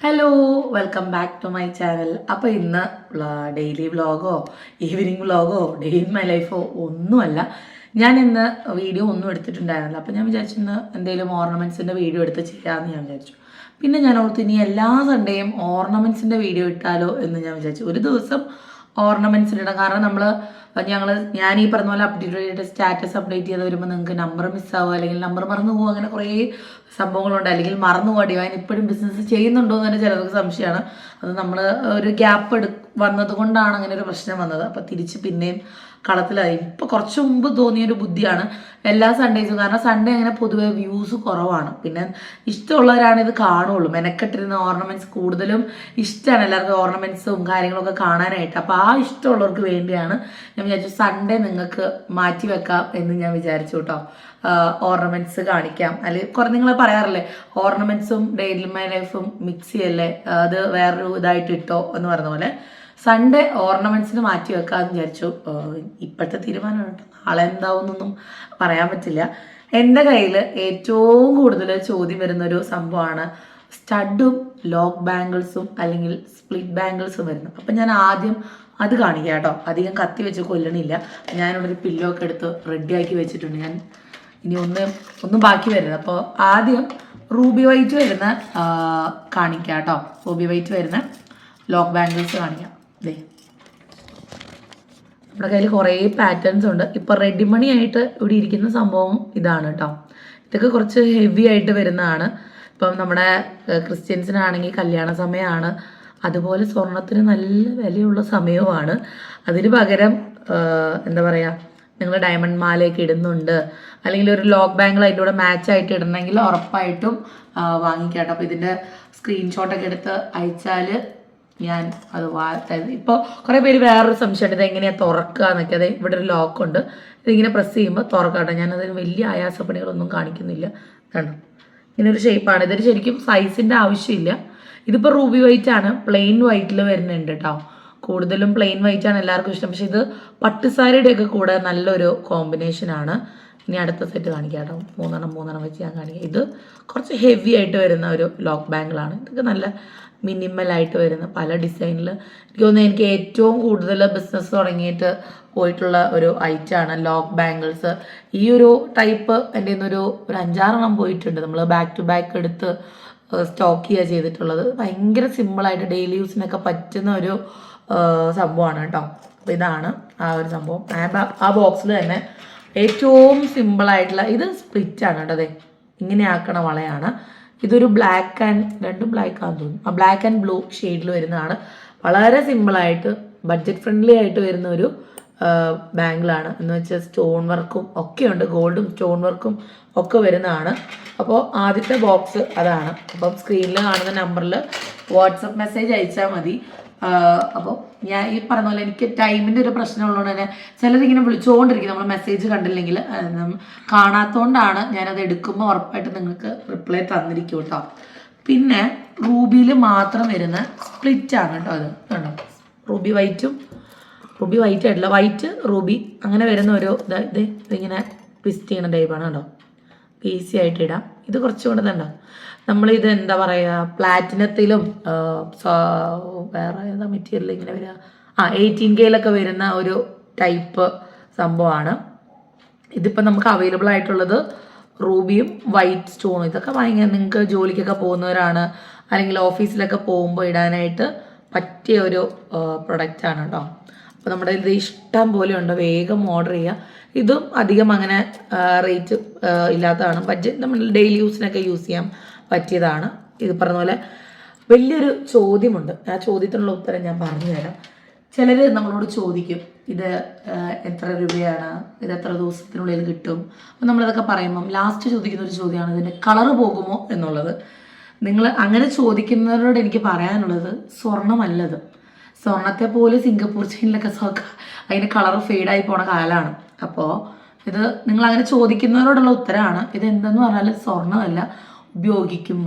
Hello welcome back to my channel. അപ്പോൾ ഇന്ന് daily വ്ളോഗോ ഈവനിങ് വ്ളോഗോ ഡേ ഇൻ മൈ ലൈഫോ ഒന്നുമല്ല. ഞാൻ ഇന്ന് വീഡിയോ ഒന്നും എടുത്തിട്ടുണ്ടായിരുന്നില്ല. അപ്പോൾ ഞാൻ വിചാരിച്ചു ഇന്ന് എന്തെങ്കിലും ഓർണമെൻറ്റ്സിൻ്റെ വീഡിയോ എടുത്ത് ചെയ്യാമെന്ന് ഞാൻ വിചാരിച്ചു. പിന്നെ ഞാൻ ഓർത്ത് ഇനി എല്ലാ സൺഡേയും ഓർണമെൻറ്റ്സിൻ്റെ വീഡിയോ ഇട്ടാലോ എന്ന് ഞാൻ വിചാരിച്ചു. ഒരു ദിവസം ഓർണമെൻറ്റ്സ് ഇടണം. കാരണം ഞാൻ ഈ പറഞ്ഞ പോലെ അപ്ഡേറ്റ് ചെയ്തിട്ട് സ്റ്റാറ്റസ് അപ്ഡേറ്റ് ചെയ്ത് വരുമ്പോൾ നിങ്ങൾക്ക് നമ്പർ മിസ്സാവുക, അല്ലെങ്കിൽ നമ്പർ മറന്നു പോകുക, അങ്ങനെ കുറേ സംഭവങ്ങളുണ്ട്. അല്ലെങ്കിൽ മറന്നു പോകാൻ ഡിവൈൻ ഇപ്പോഴും ബിസിനസ് ചെയ്യുന്നുണ്ടോ എന്ന് തന്നെ ചിലർക്ക് സംശയമാണ്. അത് നമ്മൾ ഒരു ഗ്യാപ്പ് വന്നത് കൊണ്ടാണ് അങ്ങനെ ഒരു പ്രശ്നം വന്നത്. അപ്പോൾ തിരിച്ച് പിന്നെയും കളത്തിലായി. ഇപ്പോൾ കുറച്ച് മുമ്പ് തോന്നിയൊരു ബുദ്ധിയാണ് എല്ലാ സൺഡേസും. കാരണം സൺഡേ അങ്ങനെ പൊതുവെ വ്യൂസ് കുറവാണ്. പിന്നെ ഇഷ്ടമുള്ളവരാണ് ഇത് കാണുള്ളൂ. മെനക്കെട്ടിരുന്ന ഓർണമെൻറ്റ്സ് കൂടുതലും ഇഷ്ടമാണ് എല്ലാവർക്കും, ഓർണമെൻറ്റ്സും കാര്യങ്ങളൊക്കെ കാണാനായിട്ട്. അപ്പോൾ ആ ഇഷ്ടമുള്ളവർക്ക് വേണ്ടിയാണ് ഞാൻ വിചാരിച്ചു സൺഡേ നിങ്ങൾക്ക് മാറ്റി വെക്കാം എന്ന് ഞാൻ വിചാരിച്ചു കേട്ടോ. ഓർണമെൻറ്റ്സ് കാണിക്കാം. അല്ലെങ്കിൽ കുറേ നിങ്ങൾ പറയാറില്ലേ ഓർണമെൻറ്റ്സും ഡെയിലി മൈ ലൈഫും മിക്സ് ചെയ്യല്ലേ, അത് വേറൊരു ഇതായിട്ട് ഇട്ടോ എന്ന് പറഞ്ഞ പോലെ സൺഡേ ഓർണമെൻറ്റ്സിന് മാറ്റി വെക്കാമെന്ന് വിചാരിച്ചു. ഇപ്പോഴത്തെ തീരുമാനമാണ് കേട്ടോ, നാളെ എന്താവുന്നൊന്നും പറയാൻ പറ്റില്ല. എൻ്റെ കയ്യിൽ ഏറ്റവും കൂടുതൽ ചോദ്യം വരുന്നൊരു സംഭവമാണ് സ്റ്റഡും ലോക്ക് ബാംഗിൾസും അല്ലെങ്കിൽ സ്പ്ലിറ്റ് ബാംഗിൾസും വരുന്നത്. അപ്പം ഞാൻ ആദ്യം അത് കാണിക്കാം കേട്ടോ. അധികം കത്തി വെച്ച് കൊല്ലണില്ല. ഞാനിവിടെ ഒരു പില്ലോ ഒക്കെ എടുത്ത് റെഡിയാക്കി വെച്ചിട്ടുണ്ട്. ഞാൻ ഇനി ഒന്നും ബാക്കി വരുന്നത്. അപ്പോൾ ആദ്യം റൂബി വൈറ്റ് വരുന്ന കാണിക്കാം കേട്ടോ. റൂബി വൈറ്റ് വരുന്ന ലോക്ക് ബാംഗിൾസ് കാണിക്കാം. ദേ നമ്മുടെ കയ്യിൽ കുറേ പാറ്റേൺസ് ഉണ്ട്. ഇപ്പോൾ റെഡി മണി ആയിട്ട് ഇവിടെ ഇരിക്കുന്ന സംഭവം ഇതാണ് കേട്ടോ. ഇതൊക്കെ കുറച്ച് ഹെവി ആയിട്ട് വരുന്നതാണ്. ഇപ്പം നമ്മുടെ ക്രിസ്ത്യൻസിനാണെങ്കിൽ കല്യാണ സമയമാണ്, അതുപോലെ സ്വർണത്തിന് നല്ല വിലയുള്ള സമയവുമാണ്. അതിന് പകരം എന്താ പറയുക, നിങ്ങൾ ഡയമണ്ട് മാലയൊക്കെ ഇടുന്നുണ്ട്, അല്ലെങ്കിൽ ഒരു ലോക്ക് ബാങ്കിൾ അതിൻ്റെ കൂടെ മാച്ച് ആയിട്ട് ഇടണമെങ്കിൽ ഉറപ്പായിട്ടും വാങ്ങിക്കാട്ടോ. അപ്പോൾ ഇതിൻ്റെ സ്ക്രീൻഷോട്ടൊക്കെ എടുത്ത് അയച്ചാൽ ഞാൻ അത് ഇപ്പോൾ കുറേ പേര് വേറൊരു സംശയമുണ്ട് ഇത് എങ്ങനെയാണ് തുറക്കുക എന്നൊക്കെ. അതെ, ഇവിടെ ഒരു ലോക്കുണ്ട്, ഇതിങ്ങനെ പ്രസ് ചെയ്യുമ്പോൾ തുറക്കാട്ടോ. ഞാനതിന് വലിയ ആയാസപ്പണികളൊന്നും കാണിക്കുന്നില്ല. കണ്ടോ, ഇങ്ങനൊരു ഷേപ്പാണ്. ഇതിന് ശരിക്കും സൈസിൻ്റെ ആവശ്യമില്ല. ഇതിപ്പോൾ റൂബി വൈറ്റ് ആണ്, പ്ലെയിൻ വൈറ്റിൽ വരുന്നുണ്ട് കേട്ടോ. കൂടുതലും പ്ലെയിൻ വൈറ്റ് ആണ് എല്ലാവർക്കും ഇഷ്ടം. പക്ഷെ ഇത് പട്ടുസാരിയുടെയൊക്കെ കൂടെ നല്ലൊരു കോമ്പിനേഷനാണ്. ഇനി അടുത്ത സെറ്റ് കാണിക്കാം കേട്ടോ. മൂന്നെണ്ണം വെച്ച് ഞാൻ കാണിക്കാം. ഇത് കുറച്ച് ഹെവി ആയിട്ട് വരുന്ന ഒരു ലോക്ക് ബാങ്കിളാണ്. ഇതൊക്കെ നല്ല മിനിമലായിട്ട് വരുന്ന പല ഡിസൈനിൽ. എനിക്ക് തോന്നുന്നു എനിക്ക് ഏറ്റവും കൂടുതൽ ബിസിനസ് തുടങ്ങിയിട്ട് പോയിട്ടുള്ള ഒരു ഐറ്റമാണ് ലോക്ക് ബാംഗിൾസ്. ഈ ഒരു ടൈപ്പ് എൻ്റെ ഒരു 5-6 പോയിട്ടുണ്ട്. നമ്മൾ ബാക്ക് ടു ബാക്ക് എടുത്ത് സ്റ്റോക്ക് ചെയ്യുക ചെയ്തിട്ടുള്ളത്. ഭയങ്കര സിമ്പിളായിട്ട് ഡെയിലി യൂസിനൊക്കെ പറ്റുന്ന ഒരു സംഭവമാണ് കേട്ടോ. അപ്പോൾ ഇതാണ് ആ ഒരു സംഭവം. ആ ബോക്സിൽ തന്നെ ഏറ്റവും സിമ്പിളായിട്ടുള്ള ഇത് സ്പ്ലിറ്റാണ് കേട്ടോ. അതെ, ഇങ്ങനെ ആക്കണ വളയാണ്. ഇതൊരു ബ്ലാക്ക് ആൻഡ് രണ്ടും ബ്ലാക്ക് ആണെന്ന് തോന്നുന്നു. ആ ബ്ലാക്ക് ആൻഡ് ബ്ലൂ ഷെയ്ഡിൽ വരുന്നതാണ്. വളരെ സിമ്പിളായിട്ട് ബഡ്ജറ്റ് ഫ്രണ്ട്ലി ആയിട്ട് വരുന്ന ഒരു ബാങ്കിളാണ്. എന്ന് വെച്ചാൽ സ്റ്റോൺ വർക്കും ഒക്കെ ഉണ്ട്, ഗോൾഡും സ്റ്റോൺ വർക്കും ഒക്കെ വരുന്നതാണ്. അപ്പോൾ ആദ്യത്തെ ബോക്സ് അതാണ്. അപ്പം സ്ക്രീനിൽ കാണുന്ന നമ്പറിൽ വാട്സപ്പ് മെസ്സേജ് അയച്ചാൽ മതി. അപ്പോൾ ഞാൻ ഈ പറഞ്ഞ പോലെ എനിക്ക് ടൈമിൻ്റെ ഒരു പ്രശ്നമുള്ളതുകൊണ്ട് തന്നെ ചിലരിങ്ങനെ വിളിച്ചുകൊണ്ടിരിക്കും നമ്മൾ മെസ്സേജ് കണ്ടില്ലെങ്കിൽ. കാണാത്തതുകൊണ്ടാണ് ഞാനത് എടുക്കുമ്പോൾ ഉറപ്പായിട്ട് നിങ്ങൾക്ക് റിപ്ലൈ തന്നിരിക്കും കേട്ടോ. പിന്നെ റൂബിയിൽ മാത്രം വരുന്ന സ്പ്ലിറ്റാണ് കേട്ടോ. അത് കണ്ടോ, റൂബി വൈറ്റ് ആയിട്ടില്ല, വൈറ്റ് റൂബി അങ്ങനെ വരുന്ന ഒരു ഇതിങ്ങനെ ട്വിസ്റ്റ് ചെയ്യുന്ന ടൈപ്പാണ് കേട്ടോ. ഈസി ആയിട്ട് ഇടാം. ഇത് കുറച്ചുകൂടെ തന്നെ നമ്മളിത് എന്താ പറയുക, പ്ലാറ്റിനത്തിലും വേറെ ഏതാ മെറ്റീരിയൽ ഇങ്ങനെ വരിക, 18K വരുന്ന ഒരു ടൈപ്പ് സംഭവമാണ്. ഇതിപ്പോൾ നമുക്ക് അവൈലബിൾ ആയിട്ടുള്ളത് റൂബിയും വൈറ്റ് സ്റ്റോണും. ഇതൊക്കെ ഭയങ്കര നിങ്ങൾക്ക് ജോലിക്കൊക്കെ പോകുന്നവരാണ് അല്ലെങ്കിൽ ഓഫീസിലൊക്കെ പോകുമ്പോൾ ഇടാനായിട്ട് പറ്റിയ ഒരു പ്രൊഡക്റ്റാണ് കേട്ടോ. അപ്പോൾ നമ്മുടെ ഇത് ഇഷ്ടം പോലെ ഉണ്ട്, വേഗം ഓർഡർ ചെയ്യുക. ഇതും അധികം അങ്ങനെ റേറ്റ് ഇല്ലാത്തതാണ്. ബഡ്ജറ്റ് നമ്മൾ ഡെയിലി യൂസിനൊക്കെ യൂസ് ചെയ്യാൻ പറ്റിയതാണ്. ഇത് പറഞ്ഞ പോലെ വലിയൊരു ചോദ്യമുണ്ട്. ആ ചോദ്യത്തിനുള്ള ഉത്തരം ഞാൻ പറഞ്ഞു തരാം. ചിലർ നമ്മളോട് ചോദിക്കും ഇത് എത്ര രൂപയാണ്, ഇത് എത്ര ദിവസത്തിനുള്ളിൽ കിട്ടും. അപ്പം നമ്മളിതൊക്കെ പറയുമ്പം ലാസ്റ്റ് ചോദിക്കുന്ന ഒരു ചോദ്യമാണ് ഇതിൻ്റെ കളറ് പോകുമോ എന്നുള്ളത്. നിങ്ങൾ അങ്ങനെ ചോദിക്കുന്നവരോട് എനിക്ക് പറയാനുള്ളത് സ്വർണ്ണമല്ലത്. സ്വർണ്ണത്തെ പോലെ സിംഗപ്പൂർ ചെയിനിലൊക്കെ അതിൻ്റെ കളറ് ഫെയ്ഡായി പോണ കാലമാണ്. അപ്പോൾ ഇത് നിങ്ങൾ അങ്ങനെ ചോദിക്കുന്നവരോടുള്ള ഉത്തരമാണ്. ഇത് എന്തെന്ന് പറഞ്ഞാൽ സ്വർണ്ണമല്ല. ഉപയോഗിക്കും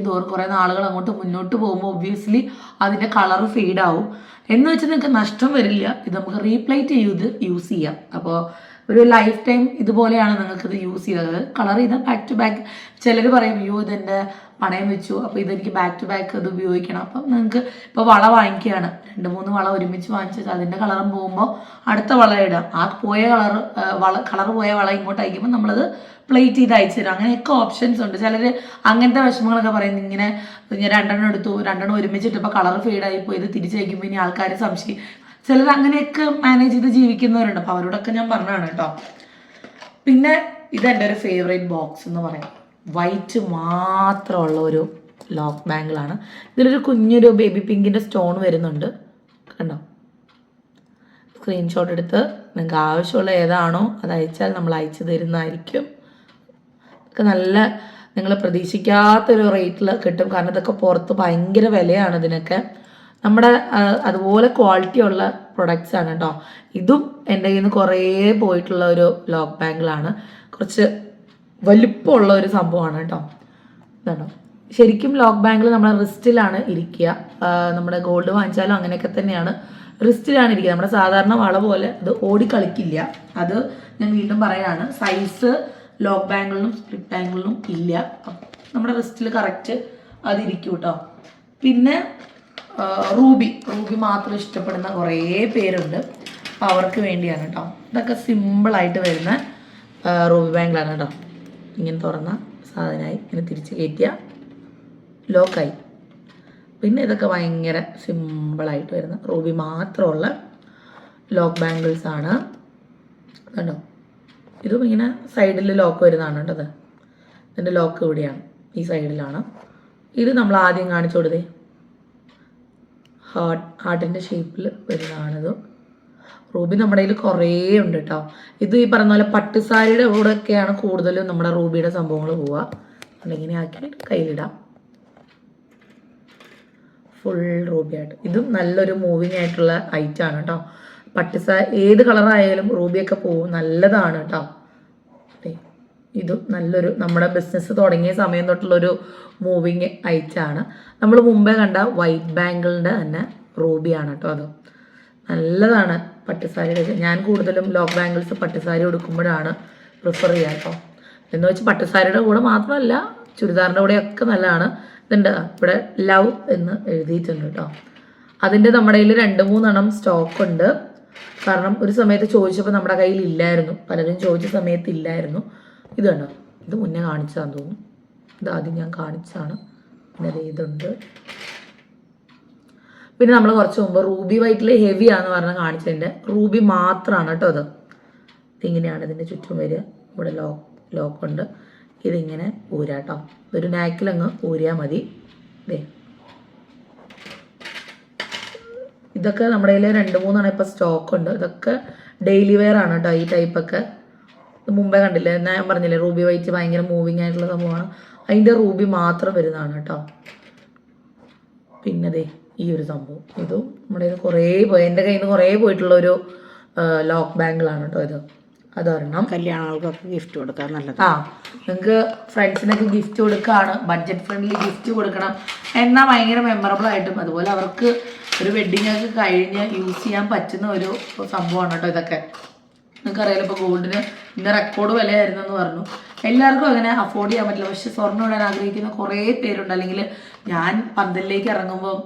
തോറും കുറേ നാളുകൾ അങ്ങോട്ട് മുന്നോട്ട് പോകുമ്പോൾ ഒബ്വിയസ്ലി അതിൻ്റെ കളറ് ഫെയ്ഡാവും. എന്ന് വെച്ചാൽ നിങ്ങൾക്ക് നഷ്ടം വരില്ല. ഇത് നമുക്ക് റീപ്ലേറ്റ് ചെയ്ത് യൂസ് ചെയ്യാം. അപ്പോൾ ഒരു ലൈഫ് ടൈം ഇതുപോലെയാണ് നിങ്ങൾക്ക് ഇത് യൂസ് ചെയ്തത്. കളർ ചെയ്താൽ ബാക്ക് ടു ബാക്ക്. ചിലർ പറയും അയ്യോ ഇതെൻ്റെ പണയം വെച്ചു, അപ്പോൾ ഇതെനിക്ക് ബാക്ക് ടു ബാക്ക് ഇത് ഉപയോഗിക്കണം. അപ്പം നിങ്ങൾക്ക് ഇപ്പോൾ വള വാങ്ങിക്കുകയാണ്, 2-3 വള ഒരുമിച്ച് വാങ്ങിച്ചിട്ട് അതിൻ്റെ കളറും പോകുമ്പോൾ അടുത്ത വള ഇടാം. ആ പോയ കളർ പോയ വള ഇങ്ങോട്ട് അയക്കുമ്പോൾ നമ്മളത് പ്ലേറ്റ് ചെയ്ത് അയച്ചു തരാം. അങ്ങനെയൊക്കെ ഓപ്ഷൻസ് ഉണ്ട്. ചിലർ അങ്ങനത്തെ വിഷമങ്ങളൊക്കെ പറയുന്നത് ഇങ്ങനെ ഞാൻ 2 എടുത്തു, 2 ഒരുമിച്ചിട്ട് ഇപ്പോൾ കളർ ഫെയ്ഡായി പോയി, ഇത് തിരിച്ചയക്കുമ്പോൾ ഇനി ആൾക്കാർ സംശയം. ചിലർ അങ്ങനെയൊക്കെ മാനേജ് ചെയ്ത് ജീവിക്കുന്നവരുണ്ട്. അപ്പോൾ അവരോടൊക്കെ ഞാൻ പറഞ്ഞതാണ് കേട്ടോ. പിന്നെ ഇതെൻ്റെ ഒരു ഫേവറേറ്റ് ബോക്സ് എന്ന് പറയാം. വൈറ്റ് മാത്രമുള്ള ഒരു ലോക്ക് ബാങ്കിളാണ്. ഇതിലൊരു കുഞ്ഞൊരു ബേബി പിങ്കിൻ്റെ സ്റ്റോൺ വരുന്നുണ്ട്, കണ്ടോ. സ്ക്രീൻഷോട്ട് എടുത്ത് നിങ്ങൾക്ക് ആവശ്യമുള്ള ഏതാണോ അത് അയച്ചാൽ നമ്മൾ അയച്ചു തരുന്നതായിരിക്കും. ഇതൊക്കെ നല്ല നിങ്ങൾ പ്രതീക്ഷിക്കാത്തൊരു റേറ്റിൽ കിട്ടും. കാരണം ഇതൊക്കെ പുറത്ത് ഭയങ്കര വിലയാണ് ഇതിനൊക്കെ. നമ്മുടെ അതുപോലെ ക്വാളിറ്റി ഉള്ള പ്രൊഡക്ട്സ് ആണ് കേട്ടോ. ഇതും എൻ്റെ കയ്യിൽ നിന്ന് കുറേ പോയിട്ടുള്ള ഒരു ലോക്ക് ബാങ്കിളാണ്. കുറച്ച് വലിപ്പമുള്ള ഒരു സംഭവമാണ് കേട്ടോ. ഇതാണോ, ശരിക്കും ലോക്ക് ബാങ്കിൾ നമ്മുടെ റിസ്റ്റിലാണ് ഇരിക്കുക. നമ്മുടെ ഗോൾഡ് വാങ്ങിച്ചാലും അങ്ങനെയൊക്കെ തന്നെയാണ്, റിസ്റ്റിലാണ് ഇരിക്കുക. നമ്മുടെ സാധാരണ വള പോലെ അത് ഓടിക്കളിക്കില്ല. അത് ഞാൻ വീണ്ടും പറയാണ്, സൈസ് ലോക്ക് ബാങ്കിളിനും സ്പ്ലിറ്റ് ബാങ്കിളിനും ഇല്ല. നമ്മുടെ റിസ്റ്റിൽ കറക്റ്റ് അതിരിക്കും കേട്ടോ. പിന്നെ റൂബി മാത്രം ഇഷ്ടപ്പെടുന്ന കുറേ പേരുണ്ട്. അപ്പോൾ അവർക്ക് വേണ്ടിയാണ് കേട്ടോ. ഇതൊക്കെ സിമ്പിളായിട്ട് വരുന്ന റൂബി ബാങ്കിളാണ് കേട്ടോ. ഇങ്ങനെ തുറന്ന സാധനമായി ഇങ്ങനെ തിരിച്ച് കയറ്റിയ ലോക്കായി. പിന്നെ ഇതൊക്കെ ഭയങ്കര സിമ്പിളായിട്ട് വരുന്ന റൂബി മാത്രമുള്ള ലോക്ക് ബാങ്കിൾസ് ആണ് കേട്ടോ. ഇതും ഇങ്ങനെ സൈഡിൽ ലോക്ക് വരുന്നതാണ് കേട്ടോ. അത് ഇതിൻ്റെ ലോക്ക് ഇവിടെയാണ്, ഈ സൈഡിലാണ്. ഇത് നമ്മൾ ആദ്യം കാണിച്ചു കൊടുത്തേ ഹാർട്ടിൻ്റെ ഷേപ്പിൽ വരുന്നതാണിത്. റൂബി നമ്മുടെ കയ്യിൽ കുറേ ഉണ്ട് കേട്ടോ. ഇത് ഈ പറഞ്ഞ പോലെ പട്ടുസാരിയുടെ കൂടെയൊക്കെയാണ് കൂടുതലും നമ്മുടെ റൂബിയുടെ സംഭവങ്ങൾ പോവുക. അതിങ്ങനെ ആക്കി കയ്യിലിടാം, ഫുൾ റൂബിയായിട്ട്. ഇതും നല്ലൊരു മൂവിങ് ആയിട്ടുള്ള ഐറ്റമാണ് കേട്ടോ. ഏത് കളറായാലും റൂബിയൊക്കെ പോവും, നല്ലതാണ് കേട്ടോ. ഇതും നല്ലൊരു നമ്മുടെ ബിസിനസ് തുടങ്ങിയ സമയം തൊട്ടുള്ളൊരു മൂവിങ് ഐറ്റമാണ്. നമ്മൾ മുമ്പേ കണ്ട വൈറ്റ് ബാങ്കിളിൻ്റെ തന്നെ റൂബിയാണ് കേട്ടോ. അത് നല്ലതാണ് പട്ടുസാരിയുടെ. ഞാൻ കൂടുതലും ലോക്ക് ബാങ്കിൾസ് പട്ടുസാരി ഉടുക്കുമ്പോഴാണ് പ്രിഫർ ചെയ്യുക കേട്ടോ. എന്ന് വെച്ച് പട്ടുസാരിയുടെ കൂടെ മാത്രമല്ല ചുരിദാറിൻ്റെ കൂടെയൊക്കെ നല്ലതാണ്. ഇതുണ്ട് ഇവിടെ ലവ് എന്ന് എഴുതിയിട്ടുണ്ട് കേട്ടോ. അതിൻ്റെ നമ്മുടെ കയ്യിൽ 2-3 സ്റ്റോക്ക് ഉണ്ട്. കാരണം ഒരു സമയത്ത് ചോദിച്ചപ്പോൾ നമ്മുടെ കയ്യിൽ ഇല്ലായിരുന്നു, പലരും ചോദിച്ച സമയത്ത് ഇല്ലായിരുന്നു. ഇത് കണ്ടോ, ഇത് മുന്നേ കാണിച്ചതാന്ന് തോന്നുന്നു. ഇത് ആദ്യം ഞാൻ കാണിച്ചതാണ്. പിന്നെ ഇതുണ്ട്. പിന്നെ നമ്മൾ കുറച്ച് മുമ്പ് റൂബി വൈറ്റിൽ ഹെവിയാന്ന് പറഞ്ഞ് കാണിച്ചതിൻ്റെ റൂബി മാത്രമാണ് കേട്ടോ. അത് ഇതിങ്ങനെയാണ് ഇതിൻ്റെ ചുറ്റും വരിക. ഇവിടെ ലോക്കുണ്ട്. ഇതിങ്ങനെ ഊരാ കേട്ടോ. ഇതൊരു നാക്കിലങ്ങ് ഊരിയാൽ മതി. ഇതൊക്കെ നമ്മുടെ കയ്യിൽ 2-3 ഇപ്പോൾ സ്റ്റോക്ക് ഉണ്ട്. ഇതൊക്കെ ഡെയിലി വെയർ ആണ് കേട്ടോ. ഈ ടൈപ്പൊക്കെ മുമ്പേ കണ്ടില്ലേ, ഞാൻ പറഞ്ഞില്ലേ റൂബി വൈറ്റ് ഭയങ്കര മൂവിങ് ആയിട്ടുള്ള സംഭവമാണ്. അതിൻ്റെ റൂബി മാത്രം വരുന്നതാണ് കേട്ടോ. പിന്നെ ഈ ഒരു സംഭവം ഇതും നമ്മുടെ കയ്യിൽ കുറേ എൻ്റെ കയ്യിൽ നിന്ന് കുറേ പോയിട്ടുള്ളൊരു ലോക്ക് ബാങ്കിളാണ് കേട്ടോ. ഇത് അതൊരെണ്ണം കല്യാണങ്ങൾക്കൊക്കെ ഗിഫ്റ്റ് കൊടുക്കാൻ നല്ലത്. നിങ്ങൾക്ക് ഫ്രണ്ട്സിനൊക്കെ ഗിഫ്റ്റ് കൊടുക്കുകയാണ്, ബഡ്ജറ്റ് ഫ്രണ്ട്ലി ഗിഫ്റ്റ് കൊടുക്കണം എന്നാൽ ഭയങ്കര മെമ്മറബിൾ ആയിട്ടും അതുപോലെ അവർക്ക് ഒരു വെഡ്ഡിങ് ഒക്കെ കഴിഞ്ഞ് യൂസ് ചെയ്യാൻ പറ്റുന്ന ഒരു സംഭവമാണ് കേട്ടോ ഇതൊക്കെ. നിങ്ങൾക്കറിയാലോ ഇപ്പോൾ ഗോൾഡിന് ഇന്ന റെക്കോർഡ് വിലയായിരുന്നു എന്ന് പറഞ്ഞു. എല്ലാവർക്കും അങ്ങനെ അഫോർഡ് ചെയ്യാൻ പറ്റില്ല. പക്ഷെ സ്വർണ്ണം ഇടാൻ ആഗ്രഹിക്കുന്ന കുറേ പേരുണ്ട്. അല്ലെങ്കിൽ ഞാൻ പന്തലിലേക്ക് ഇറങ്ങുമ്പോൾ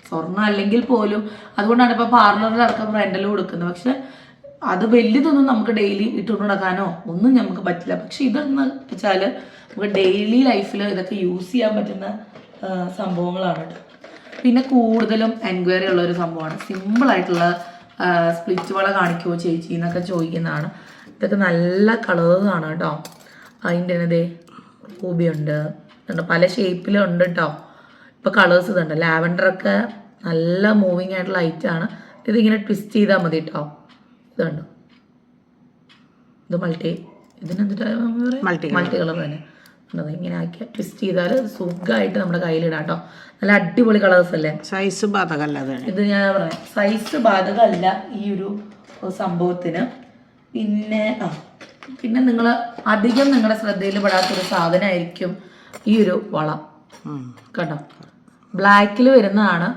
സ്വർണ്ണം അല്ലെങ്കിൽ പോലും, അതുകൊണ്ടാണ് ഇപ്പോൾ പാർലറിൽ ഇറക്കം റെൻ്റൽ കൊടുക്കുന്നത്. പക്ഷെ അത് വലിയതൊന്നും നമുക്ക് ഡെയിലി ഇട്ടുകൊണ്ട് നടക്കാനോ ഒന്നും നമുക്ക് പറ്റില്ല. പക്ഷെ ഇതെന്ന് വെച്ചാൽ നമുക്ക് ഡെയിലി ലൈഫിൽ ഇതൊക്കെ യൂസ് ചെയ്യാൻ പറ്റുന്ന സംഭവങ്ങളാണ് കേട്ടോ. പിന്നെ കൂടുതലും എൻക്വയറി ഉള്ളൊരു സംഭവമാണ്. സിമ്പിളായിട്ടുള്ള സ്പ്ലിറ്റ് വള കാണിക്കുമോ ചേച്ചി എന്നൊക്കെ ചോദിക്കുന്നതാണ്. ഇതൊക്കെ നല്ല കളേഴ്സാണ് കേട്ടോ. അതിൻ്റെ റൂബിയുണ്ട്, പല ഷേപ്പിലുണ്ട് കേട്ടോ. ഇപ്പോൾ കളേഴ്സ് ഇതുണ്ട്. ലാവൻഡറൊക്കെ നല്ല മൂവിങ് ആയിട്ടുള്ള ഐറ്റമാണ്. ഇതിങ്ങനെ ട്വിസ്റ്റ് ചെയ്താൽ മതി കേട്ടോ. ഇതുണ്ട്, ഇത് മൾട്ടി കളർ തന്നെ. ഇങ്ങനെ ആക്കി ട്വിസ്റ്റ് ചെയ്താൽ സുഖമായിട്ട് നമ്മുടെ കയ്യിലിടാം കേട്ടോ. നല്ല അടിപൊളി കളേഴ്സ് അല്ലേ. സൈസ് ബാധകമല്ല ഇത് ഞാൻ പറയാം, സൈസ് ബാധകമല്ല ഈ ഒരു സംഭവത്തിന്. പിന്നെ നിങ്ങൾ അധികം നിങ്ങളുടെ ശ്രദ്ധയിൽ പെടാത്തൊരു സാധനമായിരിക്കും ഈ ഒരു വള കേട്ടോ. ബ്ലാക്കിൽ വരുന്നതാണ്.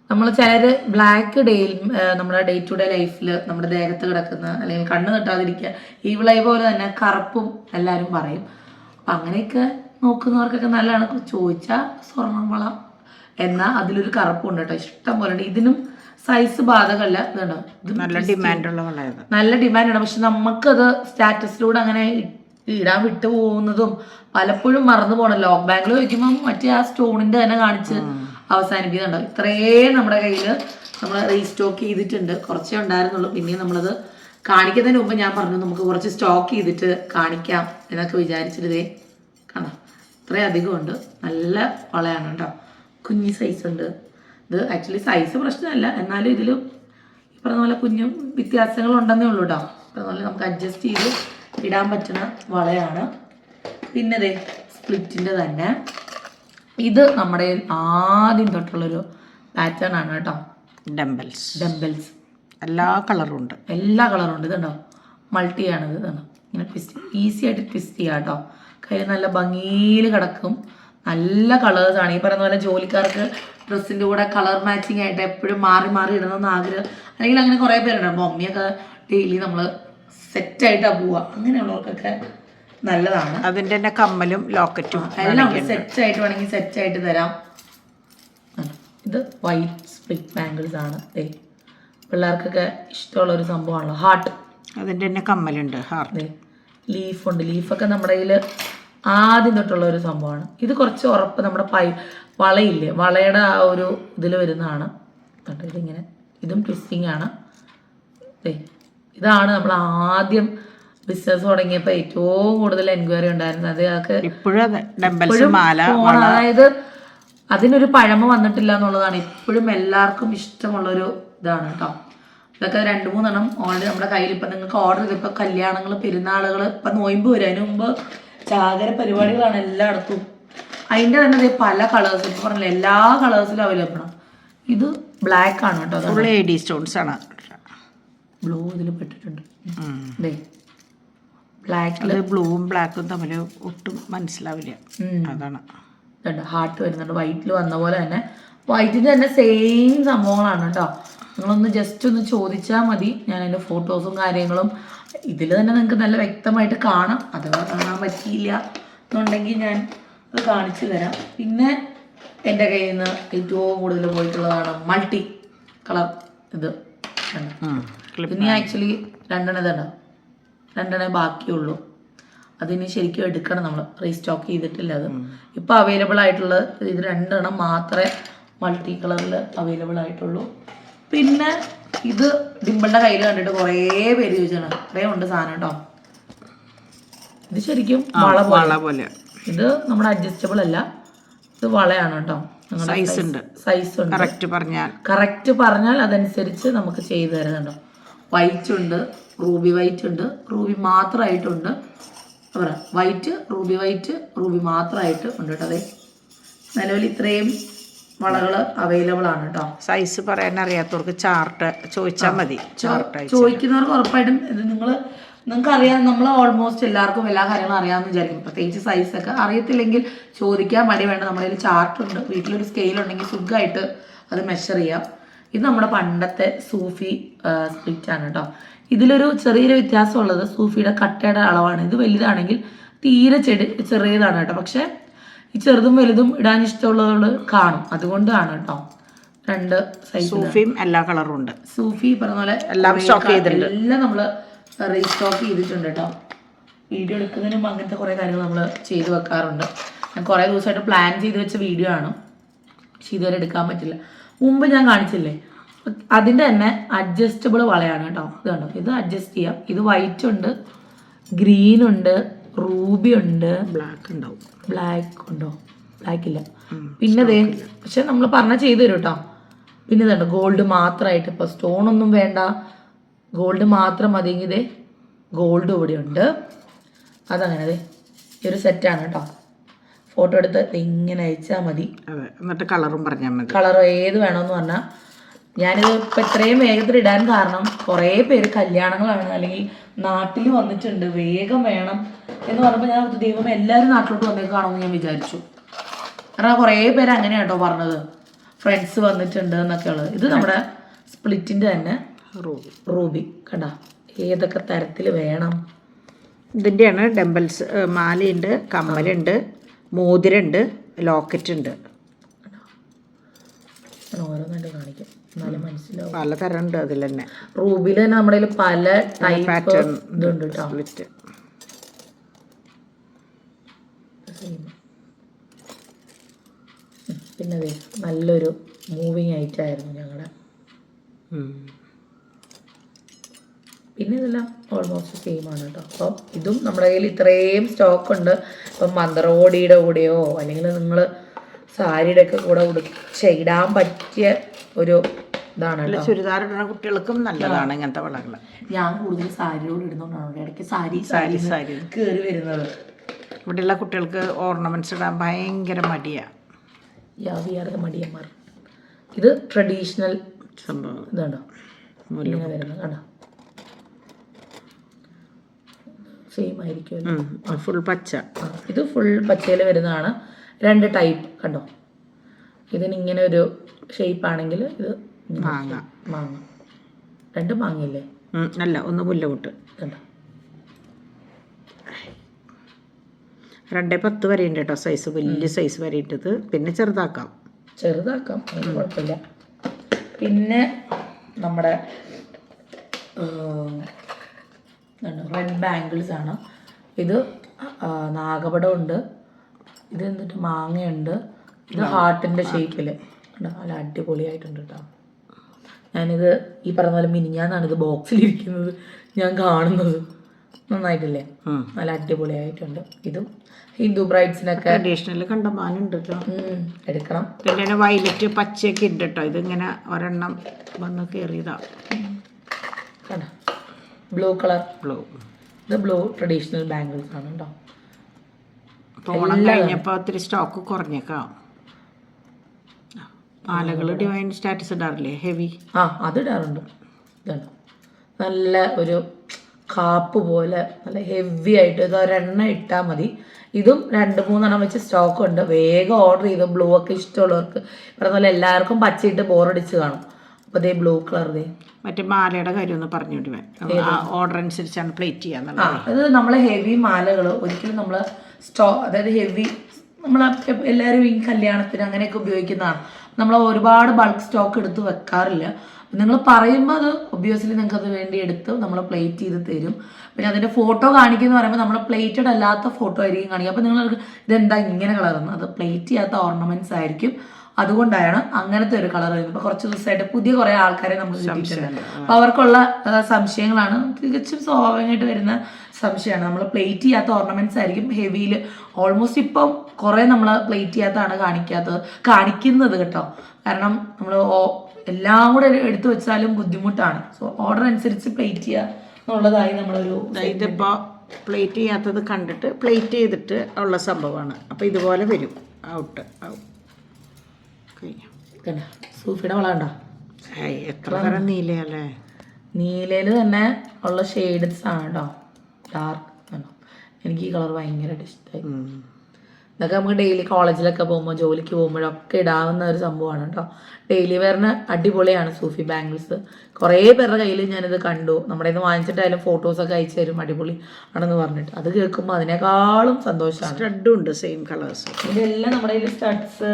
നമ്മൾ ചിലർ ബ്ലാക്ക് ഡേയിൽ നമ്മുടെ ഡേ ടു ഡേ ലൈഫിൽ നമ്മുടെ ദേഹത്ത് കിടക്കുന്ന അല്ലെങ്കിൽ കണ്ണ് തട്ടാതിരിക്കുക ഈവിളായി പോലെ തന്നെ കറുപ്പും എല്ലാവരും പറയും. അപ്പം അങ്ങനെയൊക്കെ നോക്കുന്നവർക്കൊക്കെ നല്ലതാണ്. ചോദിച്ചാൽ സ്വർണ്ണവള എന്നാൽ അതിലൊരു കറുപ്പുണ്ട് കേട്ടോ, ഇഷ്ടം പോലെ ഉണ്ട്. ഇതിനും സൈസ് ബാധകമല്ല. ഇതുണ്ടോ, ഇത് നല്ല ഡിമാൻഡുള്ള വളയത്, നല്ല ഡിമാൻഡാണ്. പക്ഷെ നമുക്കത് സ്റ്റാറ്റസിലൂടെ അങ്ങനെ ഇടാൻ വിട്ടു പോകുന്നതും പലപ്പോഴും മറന്നു പോകണം. ലോക്ക് ബാങ്കിൽ വയ്ക്കുമ്പോൾ മറ്റേ ആ സ്റ്റോണിൻ്റെ തന്നെ കാണിച്ച് അവസാനിപ്പിക്കുന്നുണ്ടോ. ഇത്രയും നമ്മുടെ കയ്യിൽ നമ്മൾ റീസ്റ്റോക്ക് ചെയ്തിട്ടുണ്ട്. കുറച്ചേ ഉണ്ടായിരുന്നുള്ളൂ. പിന്നെയും നമ്മളത് കാണിക്കുന്നതിന് മുമ്പ് ഞാൻ പറഞ്ഞു നമുക്ക് കുറച്ച് സ്റ്റോക്ക് ചെയ്തിട്ട് കാണിക്കാം എന്നൊക്കെ വിചാരിച്ചിട്ടേ കാണാം. ഇത്രയും അധികമുണ്ട്. നല്ല വളയാണ് കേട്ടോ, കുഞ്ഞി സൈസ് ഉണ്ട്. ഇത് ആക്ച്വലി സൈസ് പ്രശ്നമല്ല, എന്നാലും ഇതിലും ഈ പറഞ്ഞ പോലെ കുഞ്ഞും വ്യത്യാസങ്ങളുണ്ടെന്നേ ഉള്ളൂ കേട്ടോ. അതുപോലെ നമുക്ക് അഡ്ജസ്റ്റ് ചെയ്ത് ഇടാൻ പറ്റുന്ന വളയാണ്. പിന്നെ ദേ സ്പ്ലിറ്റിൻ്റെ തന്നെ ഇത് നമ്മുടെ ആദ്യം തൊട്ടുള്ളൊരു പാറ്റേൺ ആണ് കേട്ടോ. ഡംബൽസ് എല്ലാ കളറും ഉണ്ട്, എല്ലാ കളറും ഉണ്ട്. ഇതുണ്ടോ, മൾട്ടിയാണിത്. ഇതാണ് ഇങ്ങനെ ട്വിസ്റ്റ്, ഈസി ആയിട്ട് ട്വിസ്റ്റ് ചെയ്യാം കേട്ടോ. കയ്യിൽ നല്ല ഭംഗിയിൽ കിടക്കും. നല്ല കളേഴ്സാണ്. ഈ പറയുന്ന പോലെ ജോലിക്കാർക്ക് ഡ്രസ്സിൻ്റെ കൂടെ കളർ മാച്ചിങ് ആയിട്ട് എപ്പോഴും മാറി മാറി ഇടണമെന്ന് ആഗ്രഹം, അല്ലെങ്കിൽ അങ്ങനെ കുറേ പേരുണ്ട്. മമ്മിയൊക്കെ ഡെയിലി നമ്മൾ സെറ്റായിട്ടാണ് പോവുക. അങ്ങനെയുള്ളവർക്കൊക്കെ നല്ലതാണ്. അതിൻ്റെ തന്നെ കമ്മലും ലോക്കറ്റും എല്ലാം സെറ്റായിട്ട് വേണമെങ്കിൽ സെറ്റായിട്ട് തരാം. ഇത് വൈറ്റ് സ്പ്ലിറ്റ് ബാംഗിൾസ് ആണ്. പിള്ളേർക്കൊക്കെ ഇഷ്ടമുള്ളൊരു സംഭവമാണല്ലോ. ഹാർട്ട്, അതിൻ്റെ തന്നെ കമ്മലുണ്ട്. ഹാർട്ട് ലീഫുണ്ട്. ലീഫൊക്കെ നമ്മുടെ കയ്യിൽ ആദ്യം തൊട്ടുള്ള ഒരു സംഭവമാണ്. ഇത് കുറച്ച് ഉറപ്പ് നമ്മുടെ വളയില്ലേ, വളയുടെ ആ ഒരു ഇതിൽ വരുന്നതാണ്. ഇതിങ്ങനെ ഇതും ട്വിസ്റ്റിംഗ് ആണ്. ഇതാണ് നമ്മൾ ആദ്യം ബിസിനസ് തുടങ്ങിയപ്പോൾ ഏറ്റവും കൂടുതൽ എൻക്വയറി ഉണ്ടായിരുന്നത്. അതൊക്കെ ഇപ്പോഴും അതായത് അതിനൊരു പഴമ വന്നിട്ടില്ല എന്നുള്ളതാണ് ഇപ്പോഴും എല്ലാവർക്കും ഇഷ്ടമുള്ളൊരു ഇതാണ് കേട്ടോ. ഇതൊക്കെ 2-3 എണ്ണം ഓൾറെഡി നമ്മുടെ കയ്യിൽ ഇപ്പം നിങ്ങൾക്ക് ഓർഡർ ചെയ്ത് ഇപ്പോൾ കല്യാണങ്ങൾ, പെരുന്നാളുകൾ, ഇപ്പം നോയമ്പ് വരും. അതിന് മുമ്പ് ചാകര പരിപാടികളാണ് എല്ലായിടത്തും. അതിൻ്റെ തന്നെ പല കളേഴ്സ് ഇപ്പം പറഞ്ഞില്ല, എല്ലാ കളേഴ്സിലും അവൈലബിൾ ആണ്. ഇത് ബ്ലാക്ക് ആണ് കേട്ടോ, സ്റ്റോൺസ് ആണ്. ബ്ലൂ ഇതിൽ പെട്ടിട്ടുണ്ട്. ബ്ലാക്കില് ബ്ലൂവും ബ്ലാക്കും തമ്മിൽ ഒട്ടും മനസ്സിലാവില്ല. അതാണ് ഹാർട്ട് വരുന്നുണ്ട്. വൈറ്റിൽ വന്ന പോലെ തന്നെ വൈറ്റിൻ്റെ തന്നെ സെയിം സംഭവങ്ങളാണ് കേട്ടോ. നിങ്ങളൊന്ന് ജസ്റ്റ് ഒന്ന് ചോദിച്ചാൽ മതി. ഞാൻ അതിൻ്റെ ഫോട്ടോസും കാര്യങ്ങളും ഇതിൽ തന്നെ നിങ്ങൾക്ക് നല്ല വ്യക്തമായിട്ട് കാണാം. അഥവാ കാണാൻ പറ്റിയില്ല എന്നുണ്ടെങ്കിൽ ഞാൻ അത് കാണിച്ചു തരാം. പിന്നെ എൻ്റെ കയ്യിൽ നിന്ന് ഏറ്റവും കൂടുതൽ പോയിട്ടുള്ളതാണ് മൾട്ടി കളർ. ഇത് ഇനി ആക്ച്വലി 2 ഇതുണ്ടോ, 2 ബാക്കിയുള്ളൂ. അതിന് ശരിക്കും എടുക്കണം, നമ്മൾ റീസ്റ്റോക്ക് ചെയ്തിട്ടില്ല. അത് ഇപ്പോൾ അവൈലബിൾ ആയിട്ടുള്ളത് ഇത് 2 മാത്രമേ മൾട്ടി കളറിൽ അവൈലബിൾ ആയിട്ടുള്ളൂ. പിന്നെ ഇത് ഡിമ്പിളിൻ്റെ കയ്യിൽ കണ്ടിട്ട് കുറേ പേര് ചോദിച്ചാണ്. ഇത്രയും ഉണ്ട് സാധനം കേട്ടോ. ഇത് ശരിക്കും വള പോലെ. ഇത് നമ്മുടെ അഡ്ജസ്റ്റബിൾ അല്ല, ഇത് വളയാണ് കേട്ടോ. സൈസ് ഉണ്ട്. കറക്റ്റ് പറഞ്ഞാൽ അതനുസരിച്ച് നമുക്ക് ചെയ്തു തരുന്നുണ്ടോ. വൈറ്റ് ഉണ്ട്, റൂബി വൈറ്റ് ഉണ്ട്, റൂബി മാത്രമായിട്ടുണ്ട്. വൈറ്റ്, റൂബി വൈറ്റ്, റൂബി മാത്രമായിട്ട് ഉണ്ട് കേട്ടോ. അതെ, നിലവിൽ ഇത്രയും വളകൾ അവൈലബിൾ ആണ് കേട്ടോ. സൈസ് പറയാൻ അറിയാത്തവർക്ക് ചാർട്ട് ചോദിച്ചാൽ മതി. ചോദിക്കുന്നവർക്ക് ഉറപ്പായിട്ടും ഇത് നിങ്ങൾക്ക് അറിയാം. നമ്മൾ ഓൾമോസ്റ്റ് എല്ലാവർക്കും എല്ലാ കാര്യങ്ങളും അറിയാമെന്ന് വിചാരിക്കും. പ്രത്യേകിച്ച് സൈസൊക്കെ അറിയത്തില്ലെങ്കിൽ ചോദിക്കാൻ മടി വേണ്ട. നമ്മുടെ കയ്യിൽ ചാർട്ടുണ്ട്, വീട്ടിലൊരു സ്കെയിൽ ഉണ്ടെങ്കിൽ സുഖമായിട്ട് അത് മെഷർ ചെയ്യാം. ഇത് നമ്മുടെ പണ്ടത്തെ സൂഫി സ്പ്ലിറ്റ് ആണ് കേട്ടോ. ഇതിലൊരു ചെറിയൊരു വ്യത്യാസമുള്ളത് സൂഫിയുടെ കട്ടയുടെ അളവാണ്. ഇത് വലുതാണെങ്കിൽ തീരെ ചെറിയതാണ് കേട്ടോ. പക്ഷെ ഈ ചെറുതും വലുതും ഇടാൻ ഇഷ്ടമുള്ളവർ കാണും, അതുകൊണ്ടാണ് കേട്ടോ. 2 സൈസ്. സൂഫിയും എല്ലാ കളറും ഉണ്ട്. സൂഫി പറഞ്ഞ പോലെ എല്ലാം സ്റ്റോക്ക് ചെയ്തിട്ടുണ്ട്. എല്ലാം നമ്മൾ റീസ്റ്റോക്ക് ചെയ്തിട്ടുണ്ട് കേട്ടോ. വീഡിയോ എടുക്കുന്നതിന് മുമ്പ് അങ്ങനത്തെ കുറേ കാര്യങ്ങൾ നമ്മൾ ചെയ്ത് വെക്കാറുണ്ട്. ഞാൻ കുറേ ദിവസമായിട്ട് പ്ലാൻ ചെയ്ത് വെച്ച വീഡിയോ ആണ്, പക്ഷെ ഇതുവരെ എടുക്കാൻ പറ്റില്ല. മുമ്പ് ഞാൻ കാണിച്ചില്ലേ, അതിൻ്റെ തന്നെ അഡ്ജസ്റ്റബിൾ വളയാണ് കേട്ടോ. ഇത് കണ്ടോ, ഇത് അഡ്ജസ്റ്റ് ചെയ്യാം. ഇത് വൈറ്റ് ഉണ്ട്, ഗ്രീൻ ഉണ്ട്, റൂബി ഉണ്ട്, ബ്ലാക്ക് ഉണ്ടാവും. ബ്ലാക്ക് ഉണ്ടോ? ബ്ലാക്ക് ഇല്ല. പിന്നെ ദേ, പക്ഷെ നമ്മൾ പറഞ്ഞാൽ ചെയ്തു തരും കേട്ടോ. പിന്നെ ഇതുണ്ട് ഗോൾഡ് മാത്രമായിട്ട്. ഇപ്പോൾ സ്റ്റോണൊന്നും വേണ്ട, ഗോൾഡ് മാത്രം മതിയെങ്കിൽ ഇതേ ഗോൾഡ് ഇവിടെ ഉണ്ട്. അതങ്ങനെ അതെ ഈ ഒരു സെറ്റാണ് കേട്ടോ. ഫോട്ടോ എടുത്ത് ഇങ്ങനെ അയച്ചാൽ മതി. എന്നിട്ട് കളറും പറഞ്ഞാൽ മതി. കളർ ഏത് വേണമെന്ന് പറഞ്ഞാൽ. ഞാനിത് ഇപ്പം ഇത്രയും വേഗത്തിൽ ഇടാൻ കാരണം കുറേ പേര് കല്യാണങ്ങളാണ് അല്ലെങ്കിൽ നാട്ടിൽ വന്നിട്ടുണ്ട്, വേഗം വേണം എന്ന് പറഞ്ഞപ്പോൾ ഞാൻ ദൈവം എല്ലാവരും നാട്ടിലോട്ട് വന്നേക്കാണെന്ന് ഞാൻ വിചാരിച്ചു. കാരണം കുറേ പേര് അങ്ങനെയാണ് കേട്ടോ പറഞ്ഞത്. ഫ്രണ്ട്സ് വന്നിട്ടുണ്ട് എന്നൊക്കെ ഉള്ളത്. ഇത് നമ്മുടെ സ്പ്ലിറ്റിൻ്റെ തന്നെ റൂബി. റൂബി കണ്ട ഏതൊക്കെ തരത്തിൽ വേണം. ഇതിൻ്റെയാണ് ഡംബൽസ്. മാലയുണ്ട്, കമ്മലുണ്ട്, മോതിരമുണ്ട്, ലോക്കറ്റ് ഉണ്ട്. ഓരോന്നായിട്ട് കാണിക്കാം എന്നാലും മനസ്സിലാവും. പലതരം ഉണ്ട് അതിൽ തന്നെ. റൂബിയിൽ തന്നെ നമ്മുടെ കയ്യിൽ പല ടൈപ്പ് പാറ്റേൺ ഇതുണ്ട് കേട്ടോ. സ്പ്ലിറ്റ്. പിന്നെ അതെ നല്ലൊരു മൂവിങ് ഐറ്റമായിരുന്നു ഞങ്ങളുടെ. പിന്നെ ഇതെല്ലാം ഓൾമോസ്റ്റ് സെയിം ആണ് കേട്ടോ. അപ്പോൾ ഇതും നമ്മുടെ കയ്യിൽ ഇത്രയും സ്റ്റോക്ക് ഉണ്ട്. ഇപ്പം മന്ത്രകോടിയുടെ കൂടെയോ അല്ലെങ്കിൽ നിങ്ങൾ സാരിയുടെ ഒക്കെ കൂടെ ഇടാൻ പറ്റിയ ഒരു ഇതാണ് കേട്ടോ. ചുരിദാർ ഇടുന്ന കുട്ടികൾക്കും നല്ലതാണ് ഇങ്ങനത്തെ വളകൾ. ഞാൻ കൂടുതൽ സാരിയോട് ഇടുന്നതുകൊണ്ടാണ് ഇടയ്ക്ക് സാരി കയറി വരുന്നത്. ഇവിടെയുള്ള കുട്ടികൾക്ക് ഓർണമെന്റ്സ് ഇടാൻ ഭയങ്കര മടിയാണ്. യാവിയാർന്ന മടിയന്മാർ. ഇത് ട്രഡീഷണൽ സംഭവം. ഇതാണോ ഇങ്ങനെ വരുന്നത് കണ്ടോ. സെയിം ആയിരിക്കുമല്ലോ. ഫുൾ പച്ച. ഇത് ഫുൾ പച്ചയിൽ വരുന്നതാണ്. 2 ടൈപ്പ് കണ്ടോ. ഇതിനിങ്ങനെ ഒരു ഷേപ്പ് ആണെങ്കിൽ ഇത് മാങ്ങ. 2 മാങ്ങയില്ലേ? അല്ല, ഒന്ന് മുല്ലമുട്ട്. കണ്ടോ 2x10 വരെ ഉണ്ട് കേട്ടോ സൈസ്. വലിയ സൈസ് വരെ ഇട്ടത്. പിന്നെ ചെറുതാക്കാം അത് കുഴപ്പമില്ല. പിന്നെ നമ്മുടെ റെഡ് ബാംഗിൾസ് ആണ്. ഇത് നാഗപടം ഉണ്ട്. ഇത് എന്നിട്ട് മാങ്ങയുണ്ട്. ഇത് ഹാർട്ടിൻ്റെ ഷേപ്പിൽ നല്ല അടിപൊളിയായിട്ടുണ്ട് കേട്ടോ. ഞാനിത് ഈ പറഞ്ഞ പോലെ മിനിഞ്ഞാന്നാണ് ഇത് ബോക്സിലിരിക്കുന്നത് ഞാൻ കാണുന്നത്. നന്നായിട്ടില്ലേ? നല്ല അടിപൊളിയായിട്ടുണ്ട്. ഇതും ഹിന്ദു ബ്രൈഡ്സിനൊക്കെ ട്രഡീഷണൽ കണ്ടമാനുണ്ട് കേട്ടോ. എടുക്കണം. പിന്നെ വയലറ്റ് പച്ചയൊക്കെ ഉണ്ട് കേട്ടോ. ഇതിങ്ങനെ ഒരെണ്ണം വന്ന് കയറിയതാ. കണ്ടോ ബ്ലൂ കളർ. ഇത് ബ്ലൂ ട്രഡീഷണൽ ബാംഗിൾസ് ആണ് കേട്ടോ. ഓണം കഴിഞ്ഞപ്പോൾ ഒത്തിരി സ്റ്റോക്ക് കുറഞ്ഞേക്കാം. മാലകൾ ഡിവൈൻ സ്റ്റാറ്റസ് ഇടാറില്ലേ? ഹെവി. അത് ഇടാറുണ്ട്. ഇതാണ് നല്ല ഒരു കാപ്പ് പോലെ നല്ല ഹെവി ആയിട്ട്. ഇത് ഒരെണ്ണം ഇട്ടാൽ മതി. ഇതും 2-3 വെച്ച് സ്റ്റോക്ക് ഉണ്ട്. വേഗം ഓർഡർ ചെയ്ത് ബ്ലൂ ഒക്കെ ഇഷ്ടമുള്ളവർക്ക്. പറഞ്ഞ പോലെ എല്ലാവർക്കും പച്ചയിട്ട് ബോറടിച്ച് കാണും. അപ്പോൾ ഇതേ ബ്ലൂ കളർ. മറ്റേ മാലയുടെ കാര്യം ഒന്ന് പറഞ്ഞിട്ട് ഓർഡർ അനുസരിച്ചാണ് പ്ലേറ്റ് ചെയ്യാന്നുള്ളത്. അത് നമ്മളെ ഹെവി മാലകൾ ഒരിക്കലും നമ്മൾ അതായത് ഹെവി നമ്മൾ എല്ലാവരും ഈ കല്യാണത്തിന് അങ്ങനെയൊക്കെ ഉപയോഗിക്കുന്നതാണ്. നമ്മൾ ഒരുപാട് ബൾക്ക് സ്റ്റോക്ക് എടുത്ത് വെക്കാറില്ല. നിങ്ങൾ പറയുമ്പോൾ അത് ഒബ്വിയസ്ലി നിങ്ങൾക്ക് അത് വേണ്ടി എടുത്ത് നമ്മൾ പ്ലേറ്റ് ചെയ്ത് തരും. പിന്നെ അതിൻ്റെ ഫോട്ടോ കാണിക്കുന്ന പറയുമ്പോൾ നമ്മൾ പ്ലേറ്റഡ് അല്ലാത്ത ഫോട്ടോ ആയിരിക്കും കാണിക്കുക. അപ്പോൾ നിങ്ങൾക്ക് ഇതെന്താ ഇങ്ങനെ കളറുന്നത്? അത് പ്ലേറ്റ് ചെയ്യാത്ത ഓർണമെന്റ്സ് ആയിരിക്കും. അതുകൊണ്ടാണ് അങ്ങനത്തെ ഒരു കളർ വരുന്നത്. ഇപ്പോൾ കുറച്ച് ദിവസമായിട്ട് പുതിയ കുറേ ആൾക്കാരെ നമുക്ക് കിട്ടിയിട്ടുണ്ട്. അപ്പോൾ അവർക്കുള്ള സംശയങ്ങളാണ്. തികച്ചും സ്വാഭാവികമായിട്ട് വരുന്ന സംശയമാണ്. നമ്മൾ പ്ലേറ്റ് ചെയ്യാത്ത ഓർണമെന്റ്സ് ആയിരിക്കും ഹെവിയിൽ. ഓൾമോസ്റ്റ് ഇപ്പം കുറേ നമ്മൾ പ്ലേറ്റ് ചെയ്യാത്തതാണ് കാണിക്കുന്നത് കേട്ടോ. കാരണം നമ്മൾ എല്ലാം കൂടെ എടുത്തു വെച്ചാലും ബുദ്ധിമുട്ടാണ്. സോ ഓർഡർ അനുസരിച്ച് പ്ലേറ്റ് ചെയ്യുക എന്നുള്ളതായി നമ്മളൊരു. ഇതിപ്പോൾ പ്ലേറ്റ് ചെയ്യാത്തത് കണ്ടിട്ട് പ്ലേറ്റ് ചെയ്തിട്ട് ഉള്ള സംഭവമാണ്. അപ്പോൾ ഇതുപോലെ വരും ഔട്ട്. സൂഫിയുടെ വള ഉണ്ടോ? എത്ര തരം നീലയല്ലേ? നീലയിൽ തന്നെ ഉള്ള ഷെയ്ഡ്സ് ആണ് കേട്ടോ. ഡാർക്ക് ആണോ. എനിക്ക് ഈ കളർ ഭയങ്കരമായിട്ട് ഇഷ്ടമായി. ഇതൊക്കെ നമുക്ക് ഡെയിലി കോളേജിലൊക്കെ പോകുമ്പോൾ ജോലിക്ക് പോകുമ്പോഴൊക്കെ ഇടാവുന്ന ഒരു സംഭവമാണ് കേട്ടോ. ഡെയിലി വെയറിന് അടിപൊളിയാണ് സൂഫി ബാംഗിൾസ്. കുറേ പേരുടെ കയ്യിൽ ഞാനിത് കണ്ടു. നമ്മുടെ ഇന്ന് വാങ്ങിച്ചിട്ടായാലും ഫോട്ടോസൊക്കെ അയച്ചു തരും അടിപൊളി ആണെന്ന് പറഞ്ഞിട്ട്. അത് കേൾക്കുമ്പോൾ അതിനേക്കാളും സന്തോഷമാണ്. സ്റ്റഡും ഉണ്ട് സെയിം കളേഴ്സ്. ഇതെല്ലാം നമ്മുടെ കയ്യിൽ സ്റ്റഡ്സ്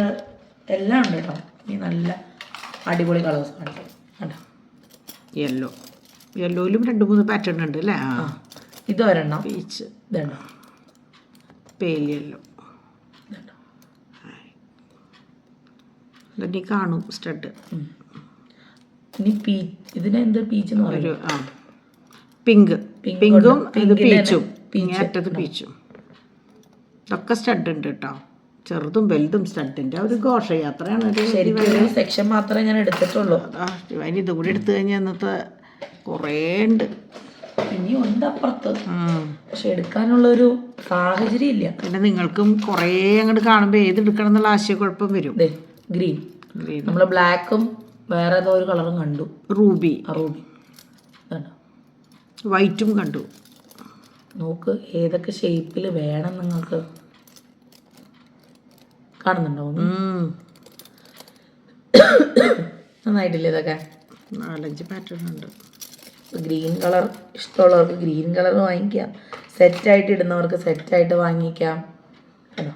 എല്ലാം ഉണ്ട് കേട്ടോ. ഈ നല്ല അടിപൊളി കളേഴ്സ് കണ്ടോ. കണ്ടോ യെല്ലോയിലും 2-3 പാറ്റേൺ ഉണ്ട് അല്ലേ? ഇത് ഒരെണ്ണം പീച്ച്. ഇതുണ്ടോ പേൽ യെല്ലോ. ഇനി കാണും സ്റ്റഡ്. ഇനി ഇതിനെന്ത് പീച്ച് എന്ന് പറയും? പിങ്കും ഇത് പീച്ചും. അറ്റത്ത് പീച്ചും. ഇതൊക്കെ സ്റ്റഡ് ഉണ്ട് കേട്ടോ. ചെറുതും വലുതും സ്റ്റഡിൻ്റെ ഒരു ഘോഷയാത്രയാണ്. ശരിക്കും സെക്ഷൻ മാത്രമേ ഞാൻ എടുത്തിട്ടുള്ളൂ. അതിന് ഇതും കൂടി എടുത്തു കഴിഞ്ഞാൽ ഇന്നത്തെ കുറേ ഉണ്ട്. ഇനി ഉണ്ട് അപ്പുറത്ത്. പക്ഷെ എടുക്കാനുള്ളൊരു സാഹചര്യം ഇല്ല. പിന്നെ നിങ്ങൾക്കും കുറേ അങ്ങോട്ട് കാണുമ്പോൾ ഏത് എടുക്കണം എന്നുള്ള ആശയക്കുഴപ്പം വരും. ഗ്രീൻ നമ്മൾ ബ്ലാക്കും വേറെ ഏതോ ഒരു കളറും കണ്ടു. റൂബി വൈറ്റും കണ്ടു. നോക്ക് ഏതൊക്കെ ഷേപ്പിൽ വേണം നിങ്ങൾക്ക്. കാണുന്നുണ്ടോ? നന്നായിട്ടില്ലേ ഇതൊക്കെ? 4-5 പാറ്റേൺ ഉണ്ട്. ഗ്രീൻ കളർ ഇഷ്ടമുള്ളവർക്ക് ഗ്രീൻ കളർ വാങ്ങിക്കാം, സെറ്റായിട്ട് ഇടുന്നവർക്ക് സെറ്റായിട്ട് വാങ്ങിക്കാം കേട്ടോ.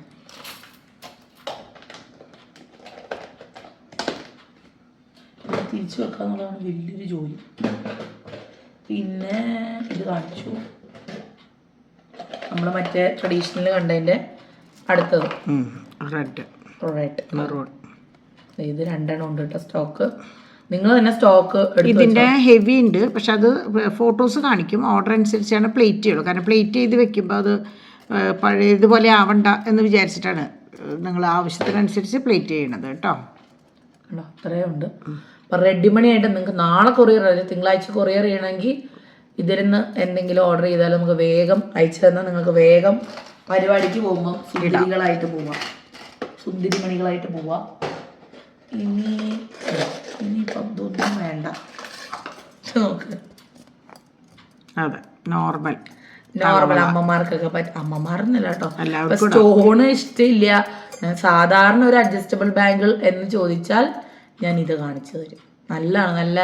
തിരിച്ചു വെക്കാന്നുള്ളതാണ് വലിയൊരു ജോലി. പിന്നെ ഇത് കാണിച്ചു നമ്മൾ മറ്റേ ട്രഡീഷണൽ കണ്ടതിൻ്റെ അടുത്തത് റെഡ് മെറൂൺ. ഇത് 2 ഉണ്ട് കേട്ടോ സ്റ്റോക്ക്. നിങ്ങൾ തന്നെ സ്റ്റോക്ക് ഇതിൻ്റെ ഹെവി ഉണ്ട്, പക്ഷെ അത് ഫോട്ടോസ് കാണിക്കും. ഓർഡർ അനുസരിച്ചാണ് പ്ലേറ്റ് ചെയ്യുള്ളൂ. കാരണം പ്ലേറ്റ് ചെയ്ത് വെക്കുമ്പോൾ അത് പഴയതുപോലെ ആവണ്ട എന്ന് വിചാരിച്ചിട്ടാണ് നിങ്ങൾ ആവശ്യത്തിനനുസരിച്ച് പ്ലേറ്റ് ചെയ്യണത് കേട്ടോ. അത്രയും ഉണ്ട്. അപ്പം റെഡിമണി ആയിട്ട് നിങ്ങൾക്ക് നാളെ കൊറിയർ, തിങ്കളാഴ്ച കൊറിയർ ചെയ്യണമെങ്കിൽ ഇതിരുന്ന് എന്തെങ്കിലും ഓർഡർ ചെയ്താൽ നമുക്ക് വേഗം അയച്ചു തന്നാൽ നിങ്ങൾക്ക് വേഗം പരിപാടിക്ക് പോകുമ്പോൾ സുന്ദരികളായിട്ട് പോവാം, സുന്ദരിമണികളായിട്ട് പോവാം. ഇനിയിപ്പം ഇതൊന്നും വേണ്ട, നോക്ക്. അതെ, നോർമൽ അമ്മമാർക്കൊക്കെ പറ്റും. അമ്മമാർന്നല്ല കേട്ടോ, സ്റ്റോണ് ഇഷ്ടമില്ല. സാധാരണ ഒരു അഡ്ജസ്റ്റബിൾ ബാങ്കിൾ എന്ന് ചോദിച്ചാൽ ഞാൻ ഇത് കാണിച്ചു തരും. നല്ലതാണ്, നല്ല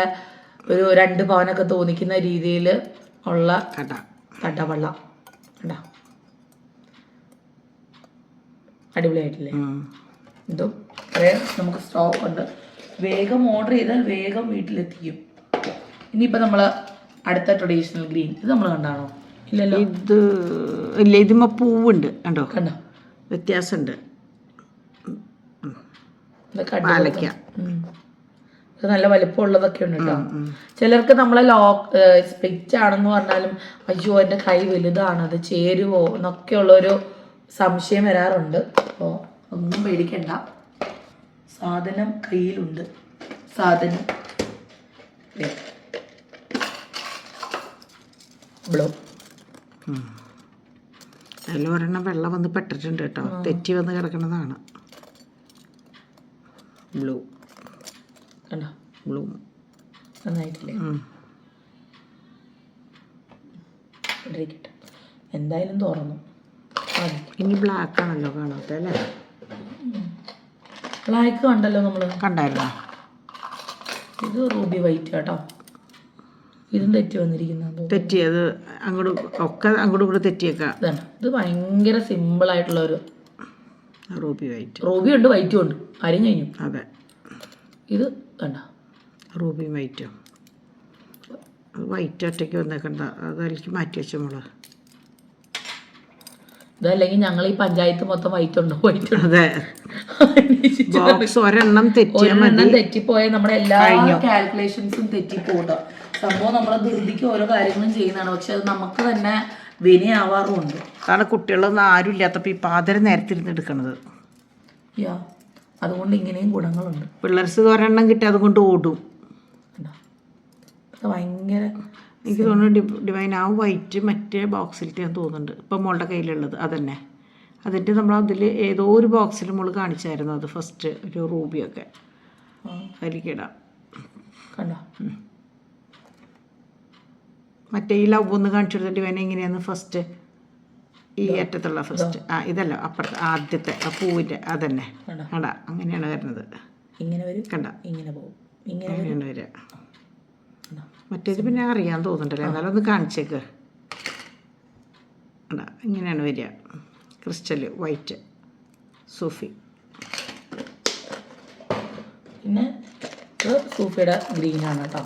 ഒരു 2 പവനൊക്കെ തോന്നിക്കുന്ന രീതിയിൽ ഉള്ള തട്ടവള്ള കേട്ടോ. അടിപൊളിയായിട്ടില്ലേ? ഇതും നമുക്ക് സ്റ്റോക്ക് ഉണ്ട്. വേഗം ഓർഡർ ചെയ്താൽ വേഗം വീട്ടിലെത്തിക്കും. ഇനിയിപ്പോൾ നമ്മൾ അടുത്ത ട്രഡീഷണൽ ഗ്രീൻ ഇത് നമ്മൾ കണ്ടാണോ? ഇല്ലല്ലോ. ഇത് ഇല്ല, ഇതിമ്മ പൂവുണ്ട് കണ്ടോ? കണ്ടോ? വ്യത്യാസമുണ്ട്. പാലക്ക ഇത് നല്ല വലിപ്പമുള്ളതൊക്കെ ഉണ്ട് കേട്ടോ. ചിലർക്ക് നമ്മളെ സ്പ്ലിറ്റ് ആണെന്ന് പറഞ്ഞാലും അയ്യോ എൻ്റെ കൈ വലുതാണ്, അത് ചേരുവോ എന്നൊക്കെയുള്ളൊരു സംശയം വരാറുണ്ട്. അപ്പോൾ ഒന്നും പേടിക്കണ്ട, സാധനം കയ്യിലുണ്ട്. സാധനം ബ്ലൂ. അതിൽ ഒരെണ്ണം വെള്ളം വന്ന് പെട്ടിട്ടുണ്ട് കേട്ടോ, തെറ്റി വന്ന് കിടക്കുന്നതാണ്. ബ്ലൂ കണ്ടോ? ബ്ലൂ നന്നായിട്ടില്ലേ? എന്തായാലും തുറന്നു. ഇനി ബ്ലാക്ക് ആണല്ലോ കാണാത്ത അല്ലേ? ബ്ലാക്ക് കണ്ടല്ലോ നമ്മൾ, കണ്ടായിരുന്നോ? ഇത് റൂബി വൈറ്റ് കേട്ടോ. ഇതും തെറ്റി വന്നിരിക്കുന്നത്, തെറ്റിയത് അങ്ങോട്ട് ഒക്കെ അങ്ങോട്ടും കൂടെ തെറ്റിയേക്കാം. ഇത് ഭയങ്കര സിമ്പിളായിട്ടുള്ള ഒരു റൂബി വൈറ്റ്. റൂബി ഉണ്ട്, വൈറ്റും ഉണ്ട്, ആരും കഴിഞ്ഞു. അതെ, ഇത് കണ്ട റൂബി വൈറ്റും. വൈറ്റ് ഒറ്റയ്ക്ക് വന്നേക്കണ്ട, അതിലേക്ക് മാറ്റി വെച്ച മോള്. ഇതല്ലെങ്കിൽ ഞങ്ങൾ ഈ പഞ്ചായത്ത് മൊത്തം വൈറ്റ് ഉണ്ടോ? വൈറ്റ്. അതെ, ബോക്സ് ഒരെണ്ണം തെറ്റിപ്പോയ നമ്മുടെ എല്ലാ കാൽക്കുലേഷൻസും തെറ്റിപ്പോട്ടോ. സംഭവം നമ്മളെ ധൃതിക്ക് ഓരോ കാര്യങ്ങളും ചെയ്യുന്നതാണ്, പക്ഷെ അത് നമുക്ക് തന്നെ വിനയാവാറുമുണ്ട്. കാരണം കുട്ടികളൊന്നും ആരും ഇല്ലാത്തപ്പോൾ ഈ പാതിര നേരത്തിരുന്ന് എടുക്കണത്. അതുകൊണ്ട് ഇങ്ങനെയും ഗുണങ്ങളുണ്ട്. പിള്ളേർസ് ഒരെണ്ണം കിട്ടി അതുകൊണ്ട് ഓടും. ഭയങ്കര എനിക്ക് തോന്നുന്നു ഡിവൈൻ ആ വൈറ്റ് മറ്റേ ബോക്സിലത്തെ ഞാൻ തോന്നുന്നുണ്ട് ഇപ്പം മോളുടെ കയ്യിലുള്ളത് അതന്നെ. അതിൻ്റെ നമ്മൾ അതിൽ ഏതോ ഒരു ബോക്സിൽ മോൾ കാണിച്ചായിരുന്നു അത് ഫസ്റ്റ്, ഒരു റൂബിയൊക്കെ അതിലേക്കിടാം. കണ്ടോ? മറ്റേ ഈ ലവ് ഒന്ന് കാണിച്ചു കൊടുത്ത ഡിവൈൻ എങ്ങനെയാന്ന് ഫസ്റ്റ്, ഈ അറ്റത്തുള്ള ഫസ്റ്റ്. ഇതല്ല, അപ്പുറത്തെ ആദ്യത്തെ ആ പൂവിൻ്റെ അതന്നെ. കണ്ട, അങ്ങനെയാണ് വരുന്നത്. ഇങ്ങനെ വരും, കണ്ട ഇങ്ങനെ പോകും, ഇങ്ങനെയാണ് വരിക. മറ്റേത് പിന്നെ അറിയാൻ തോന്നുന്നുണ്ടല്ലോ, എന്നാലും ഒന്ന് കാണിച്ചേക്ക്. കണ്ട, ഇങ്ങനെയാണ് വരിക. ക്രിസ്റ്റൽ വൈറ്റ് സൂഫി. പിന്നെ സൂഫിയുടെ ഗ്രീനാണ് കേട്ടോ.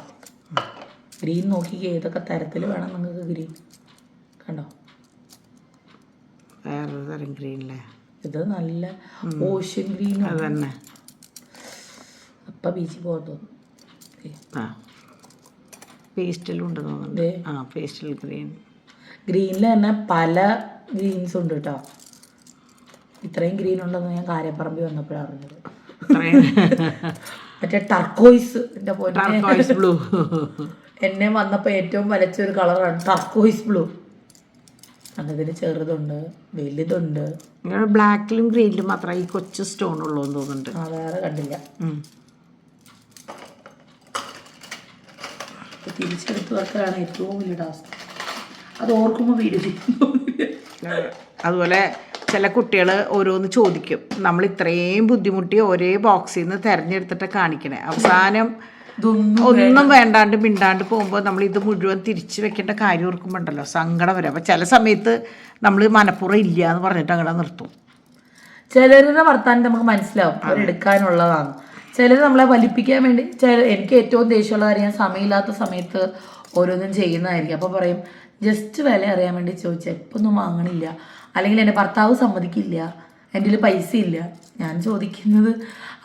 ഗ്രീൻ നോക്കിക്കേ, ഏതൊക്കെ തരത്തിൽ വേണം നിങ്ങൾക്ക് ഗ്രീൻ. കണ്ടോ? വേറൊരു തരം ഗ്രീനല്ലേ ഇത്, നല്ല ഓഷ്യൻ ഗ്രീൻ. അതന്നെ. അപ്പം ബീച്ചിൽ പോകാൻ തോന്നും. പേസ്റ്റലും ഉണ്ട് തോന്നുന്നുണ്ട്. Pastel green. ഗ്രീനിൽ തന്നെ പല ഗ്രീൻസ് ഉണ്ട് കേട്ടോ. ഇത്രയും ഗ്രീൻ ഉണ്ടെന്ന് ഞാൻ കാരപ്പറമ്പി വന്നപ്പോഴാണ് അറിഞ്ഞത്. മറ്റേ ടർക്കോയ്സ്, എൻ്റെ ടർക്കോയ്സ് ബ്ലൂ എന്നെ വന്നപ്പോൾ ഏറ്റവും വലച്ചൊരു കളറാണ് ടർക്കോയ്സ് ബ്ലൂ. അതിന് ചെറുതുണ്ട്, വലുതുണ്ട്. ബ്ലാക്കിലും ഗ്രീനിലും മാത്രമേ ഈ കൊച്ചു സ്റ്റോൺ ഉള്ളൂ എന്ന് തോന്നുന്നുണ്ട്. വേറെ കണ്ടില്ല. തിരിച്ചെടുത്ത് വെക്കലാണ് ഏറ്റവും വലിയ ടാസ്ക്. അത് ഓർക്കുമ്പോൾ വീഡിയോ ചെയ്യുന്നു. അതുപോലെ ചില കുട്ടികൾ ഓരോന്ന് ചോദിക്കും. നമ്മൾ ഇത്രയും ബുദ്ധിമുട്ടി ഒരേ ബോക്സിൽ നിന്ന് തിരഞ്ഞെടുത്തിട്ട് കാണിക്കണേ. അവസാനം ഒന്നും വേണ്ടാണ്ട് മിണ്ടാണ്ട് പോകുമ്പോൾ നമ്മൾ ഇത് മുഴുവൻ തിരിച്ചു വെക്കേണ്ട കാര്യം ഓർക്കുമ്പോണ്ടല്ലോ സങ്കടം വരും. അപ്പം ചില സമയത്ത് നമ്മൾ മനഃപൂർവ്വം ഇല്ല എന്ന് പറഞ്ഞിട്ട് അങ്ങനെ നിർത്തും. ചിലരുടെ വർത്താനം നമുക്ക് മനസ്സിലാവും അവരെടുക്കാനുള്ളതാണ്. ചിലർ നമ്മളെ വലിപ്പിക്കാൻ വേണ്ടി എനിക്ക് ഏറ്റവും ദേഷ്യമുള്ള കാര്യം, ഞാൻ സമയമില്ലാത്ത സമയത്ത് ഓരോന്നും ചെയ്യുന്നതായിരിക്കും. അപ്പോൾ പറയും ജസ്റ്റ് വില അറിയാൻ വേണ്ടി ചോദിച്ചാൽ ഇപ്പം ഒന്നും വാങ്ങണില്ല, അല്ലെങ്കിൽ എൻ്റെ ഭർത്താവ് സമ്മതിക്കില്ല, എൻ്റെ കയ്യിൽ പൈസ ഇല്ല. ഞാൻ ചോദിക്കുന്നത്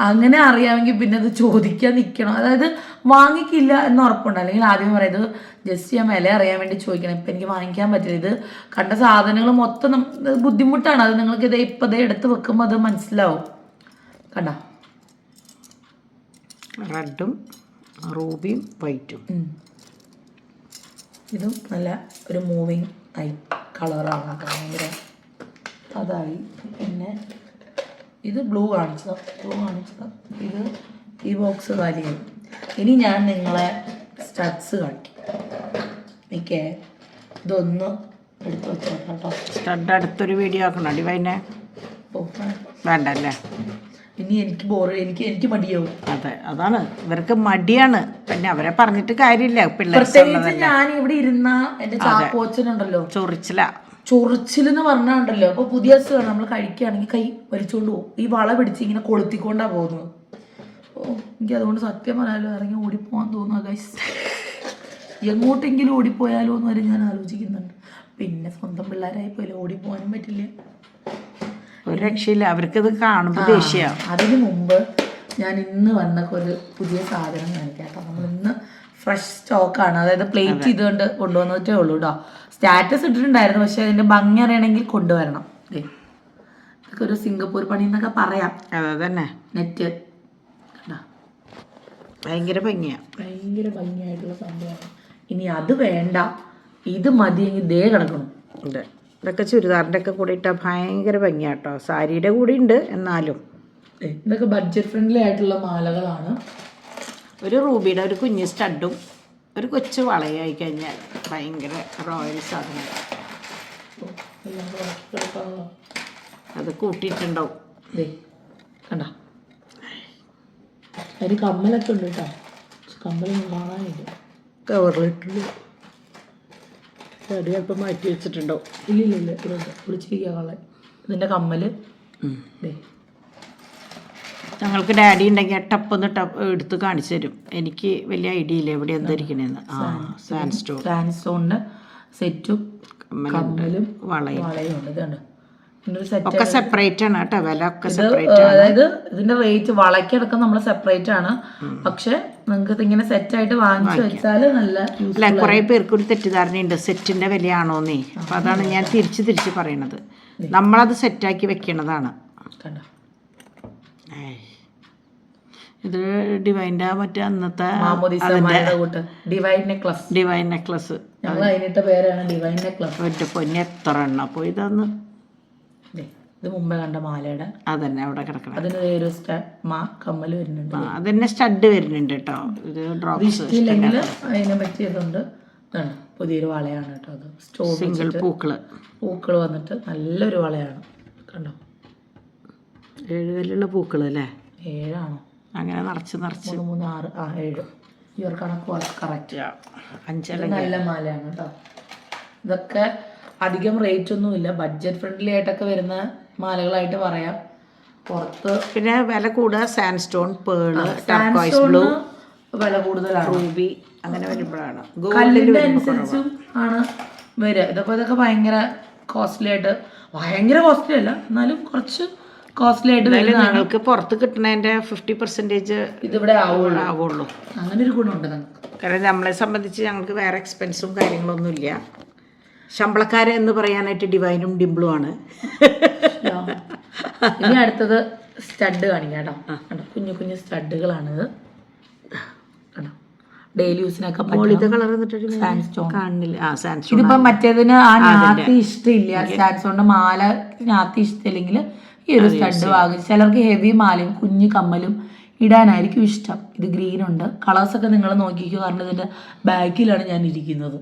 അങ്ങനെ അറിയാമെങ്കിൽ പിന്നെ അത് ചോദിക്കാൻ നിൽക്കണം. അതായത് വാങ്ങിക്കില്ല എന്ന് ഉറപ്പുണ്ട്. അല്ലെങ്കിൽ ആദ്യം പറയുന്നത് ജസ്റ്റ് ഞാൻ വില അറിയാൻ വേണ്ടി ചോദിക്കണം, ഇപ്പം എനിക്ക് വാങ്ങിക്കാൻ പറ്റില്ല. ഇത് കണ്ട സാധനങ്ങൾ മൊത്തം ബുദ്ധിമുട്ടാണ്. അത് നിങ്ങൾക്ക് ഇപ്പം എടുത്ത് വെക്കുമ്പോൾ അത് മനസ്സിലാവും. കണ്ട റെഡും റൂബിയും വൈറ്റും. ഇതും നല്ല ഒരു മൂവിങ് ആയി കളറാണ്. ഭയങ്കര അതായി. പിന്നെ ഇത് ബ്ലൂ കാണിച്ചത്. ഇത് ഈ ബോക്സ് കാര്യമായി. ഇനി ഞാൻ നിങ്ങളെ സ്റ്റഡ്സ് കാണിക്കും. ഓക്കെ, ഇതൊന്ന് എടുത്ത് വെച്ചോട്ടോ കേട്ടോ. സ്റ്റഡ് അടുത്തൊരു വീഡിയോ ആക്കണം ഡിവൈനെ. വേണ്ട അല്ലേ? ഇനി എനിക്ക് മടിയാവും. അതെ, അതാണ് ഇവർക്ക് മടിയാണ്. പിന്നെ അവരെ പറഞ്ഞിട്ട് കാര്യമില്ല. പ്രത്യേകിച്ച് ഞാൻ ഇവിടെ ഇരുന്ന എന്റെ ചാക്കോച്ചനുണ്ടല്ലോ ചൊറിച്ചിലെന്ന് പറഞ്ഞുണ്ടല്ലോ. അപ്പൊ പുതിയ അസുഖമാണ്. നമ്മൾ കഴിക്കുകയാണെങ്കിൽ കൈ വലിച്ചുകൊണ്ട് പോകും. ഈ വള പിടിച്ച് ഇങ്ങനെ കൊളുത്തിക്കൊണ്ടാ പോകുന്നത്. എനിക്ക് അതുകൊണ്ട് സത്യം പറയാലോ ഇറങ്ങി ഓടിപ്പോകാൻ തോന്നുക ഗൈസ്. എങ്ങോട്ടെങ്കിലും ഓടിപ്പോയാലോ എന്ന് വരെ ഞാൻ ആലോചിക്കുന്നുണ്ട്. പിന്നെ സ്വന്തം പിള്ളേരായി പോയാലും ഓടിപ്പോകാനും പറ്റില്ല, ഒരു രക്ഷയില്ല. അവർക്കത് കാണുമ്പോൾ ദേഷ്യമാണ്. അതിന് മുമ്പ് ഞാൻ ഇന്ന് വന്ന ഒരു പുതിയ സാധനം കാണിക്കാം കേട്ടോ. നമ്മൾ ഇന്ന് ഫ്രഷ് സ്റ്റോക്കാണ്. അതായത് പ്ലേറ്റ് ചെയ്തുകൊണ്ട് കൊണ്ടുവന്നിട്ടേ ഉള്ളൂ കേട്ടോ. സ്റ്റാറ്റസ് ഇട്ടിട്ടുണ്ടായിരുന്നു, പക്ഷെ അതിൻ്റെ ഭംഗി അറിയണമെങ്കിൽ കൊണ്ടുവരണം. ഇതൊക്കെ ഒരു സിംഗപ്പൂർ പണി എന്നൊക്കെ പറയാം. അതെ തന്നെ. നെറ്റ് ഭയങ്കര ഭംഗിയായിട്ടുള്ള സംഭവമാണ്. ഇനി അത് വേണ്ട, ഇത് മതിയെങ്കിൽ ദേ കിടക്കണം. ഉണ്ട്. ഇതൊക്കെ ചുരിദാറിൻ്റെ ഒക്കെ കൂടെ ഇട്ടാൽ ഭയങ്കര ഭംഗിയാട്ടോ. സാരിയുടെ കൂടെ ഉണ്ട്. എന്നാലും ഇതൊക്കെ ബഡ്ജറ്റ് ഫ്രണ്ട്ലി ആയിട്ടുള്ള മാലകളാണ്. ഒരു റൂബിയുടെ ഒരു കുഞ്ഞ് സ്റ്റഡും ഒരു കൊച്ചു വളയായി കഴിഞ്ഞാൽ ഭയങ്കര റോയൽ സാധനം. അത് കൂട്ടിയിട്ടുണ്ടാവും. കണ്ട അതിന് കമ്മലൊക്കെ ഉണ്ട് കേട്ടോ. കമ്മലൊന്നും കാണാനില്ല. കവറിലിട്ടുള്ളൂ. അത് ചിലപ്പോൾ മാറ്റി വെച്ചിട്ടുണ്ടാവും. ഇല്ല ഇതുണ്ട് വിളിച്ചിരിക്കുക കള്ളൻ. ഇതിൻ്റെ കമ്മൽ ഞങ്ങൾക്ക് ഡാഡി ഉണ്ടെങ്കിൽ ടപ്പൊന്ന് എടുത്ത് കാണിച്ചു തരും. എനിക്ക് വലിയ ഐഡിയ ഇല്ല എവിടെ എന്തായിരിക്കണേന്ന്. സാൻസ്റ്റോണിൻ്റെ സെറ്റും കമ്മലും വളയും ഉണ്ട്. ഇതുണ്ട് ഒക്കെ സെപ്പറേറ്റ് ആണ് കേട്ടോ. വില ഒക്കെ സെപ്പറേറ്റ്. അതായത് ഇതിന്റെ റേറ്റ് വളയ്ക്കടക്കം നമ്മൾ സെപ്പറേറ്റ് ആണ്. പക്ഷെ നിങ്ങൾക്ക് ഇങ്ങനെ സെറ്റ് ആയിട്ട് വാങ്ങിച്ചു വെച്ചാൽ നല്ല കുറെ പേർക്ക് ഒരു തെറ്റിദ്ധാരണയുണ്ട് സെറ്റിന്റെ വിലയാണോന്നേ. അപ്പൊ അതാണ് ഞാൻ തിരിച്ച് പറയണത്. നമ്മളത് സെറ്റാക്കി വെക്കണതാണ്. ഇത് ഡിവൈൻ്റെ മറ്റേ അന്നത്തെ ഡിവൈൻ നെക്ലസ്. ഞങ്ങൾ അതിനിട്ട പേരാണ് ഡിവൈൻ നെക്ലസ്. ഒറ്റ പൊന്നെ എത്ര എണ്ണ അപ്പൊ ഇതൊന്ന് ഇത് മുമ്പേ കണ്ട മാലയുടെ അതന്നെ അവിടെ കിടക്കണം. അതിന് ഒരു കമ്മൽ വരുന്നുണ്ട്. അതന്നെ സ്റ്റഡ് വരുന്നുണ്ട് കേട്ടോ. ഇത് ഡ്രോപ്സ് ഇല്ലെങ്കിൽ അതിനെ പറ്റിയതുണ്ട്. പുതിയൊരു വളയാണ് കേട്ടോ. അത് സിംഗിൾ പൂക്കൾ വന്നിട്ട് നല്ലൊരു വളയാണ്. കണ്ടോ 7 കല്ലുള്ള പൂക്കൾ അല്ലേ? 7 ആണോ? അങ്ങനെ നിറച്ച് 3, 6 7 ഈ ഒരു കണക്ക് കറക്റ്റ്. 5 നല്ല മാലയാണ് കേട്ടോ. ഇതൊക്കെ അധികം റേറ്റ് ഒന്നുമില്ല. ബഡ്ജറ്റ് ഫ്രണ്ട്ലി ആയിട്ടൊക്കെ വരുന്ന മാലകളായിട്ട് പറയാം. പുറത്ത് പിന്നെ വില കൂടുക സാൻഡ്സ്റ്റോൺ, പേള്, ടർക്കോയ്സ് ബ്ലൂ വില കൂടുതലാണ്. റൂബി അങ്ങനെ വരുമ്പോഴാണ് കല്ലിൻ്റെ അനുസരിച്ചും ആണ് വരിക. ഇതൊക്കെ ഭയങ്കര കോസ്റ്റ്ലി ആയിട്ട്, ഭയങ്കര കോസ്റ്റ്ലി അല്ല എന്നാലും കുറച്ച് കോസ്റ്റ്ലി ആയിട്ട് വരും. നിങ്ങൾക്ക് പുറത്ത് കിട്ടുന്നതിൻ്റെ 50% ഇതിവിടെ ആവുള്ളൂ. അങ്ങനെ ഒരു ഗുണമുണ്ട് നമുക്ക്. കാരണം നമ്മളെ സംബന്ധിച്ച് ഞങ്ങൾക്ക് വേറെ എക്സ്പെൻസും കാര്യങ്ങളൊന്നുമില്ല. ശമ്പളക്കാരെ എന്ന് പറയാനായിട്ട് ഡിവൈനും ഡിംപിളും ആണ്. ഇനി അടുത്തത് സ്റ്റഡ് കാണിക്കാം കേട്ടോ. കുഞ്ഞു കുഞ്ഞു സ്റ്റഡുകളാണിത് കേട്ടോ. ഡെയിലി യൂസിനൊക്കെ ഇതിപ്പം മറ്റേതിന് ആ ഞാത്തി ഇഷ്ടമില്ല. സാൻസ്റ്റോണിന്റെ മാല ഞാത്തി ഇഷ്ടമില്ലെങ്കിൽ ഈ ഒരു സ്റ്റഡ് വാങ്ങി. ചിലർക്ക് ഹെവി മാലയും കുഞ്ഞു കമ്മലും ഇടാനായിരിക്കും ഇഷ്ടം. ഇത് ഗ്രീൻ ഉണ്ട്. കളേഴ്സൊക്കെ നിങ്ങൾ നോക്കിക്കോ, കാരണം ഇതിൻ്റെ ബാക്കിലാണ് ഞാൻ ഇരിക്കുന്നത്.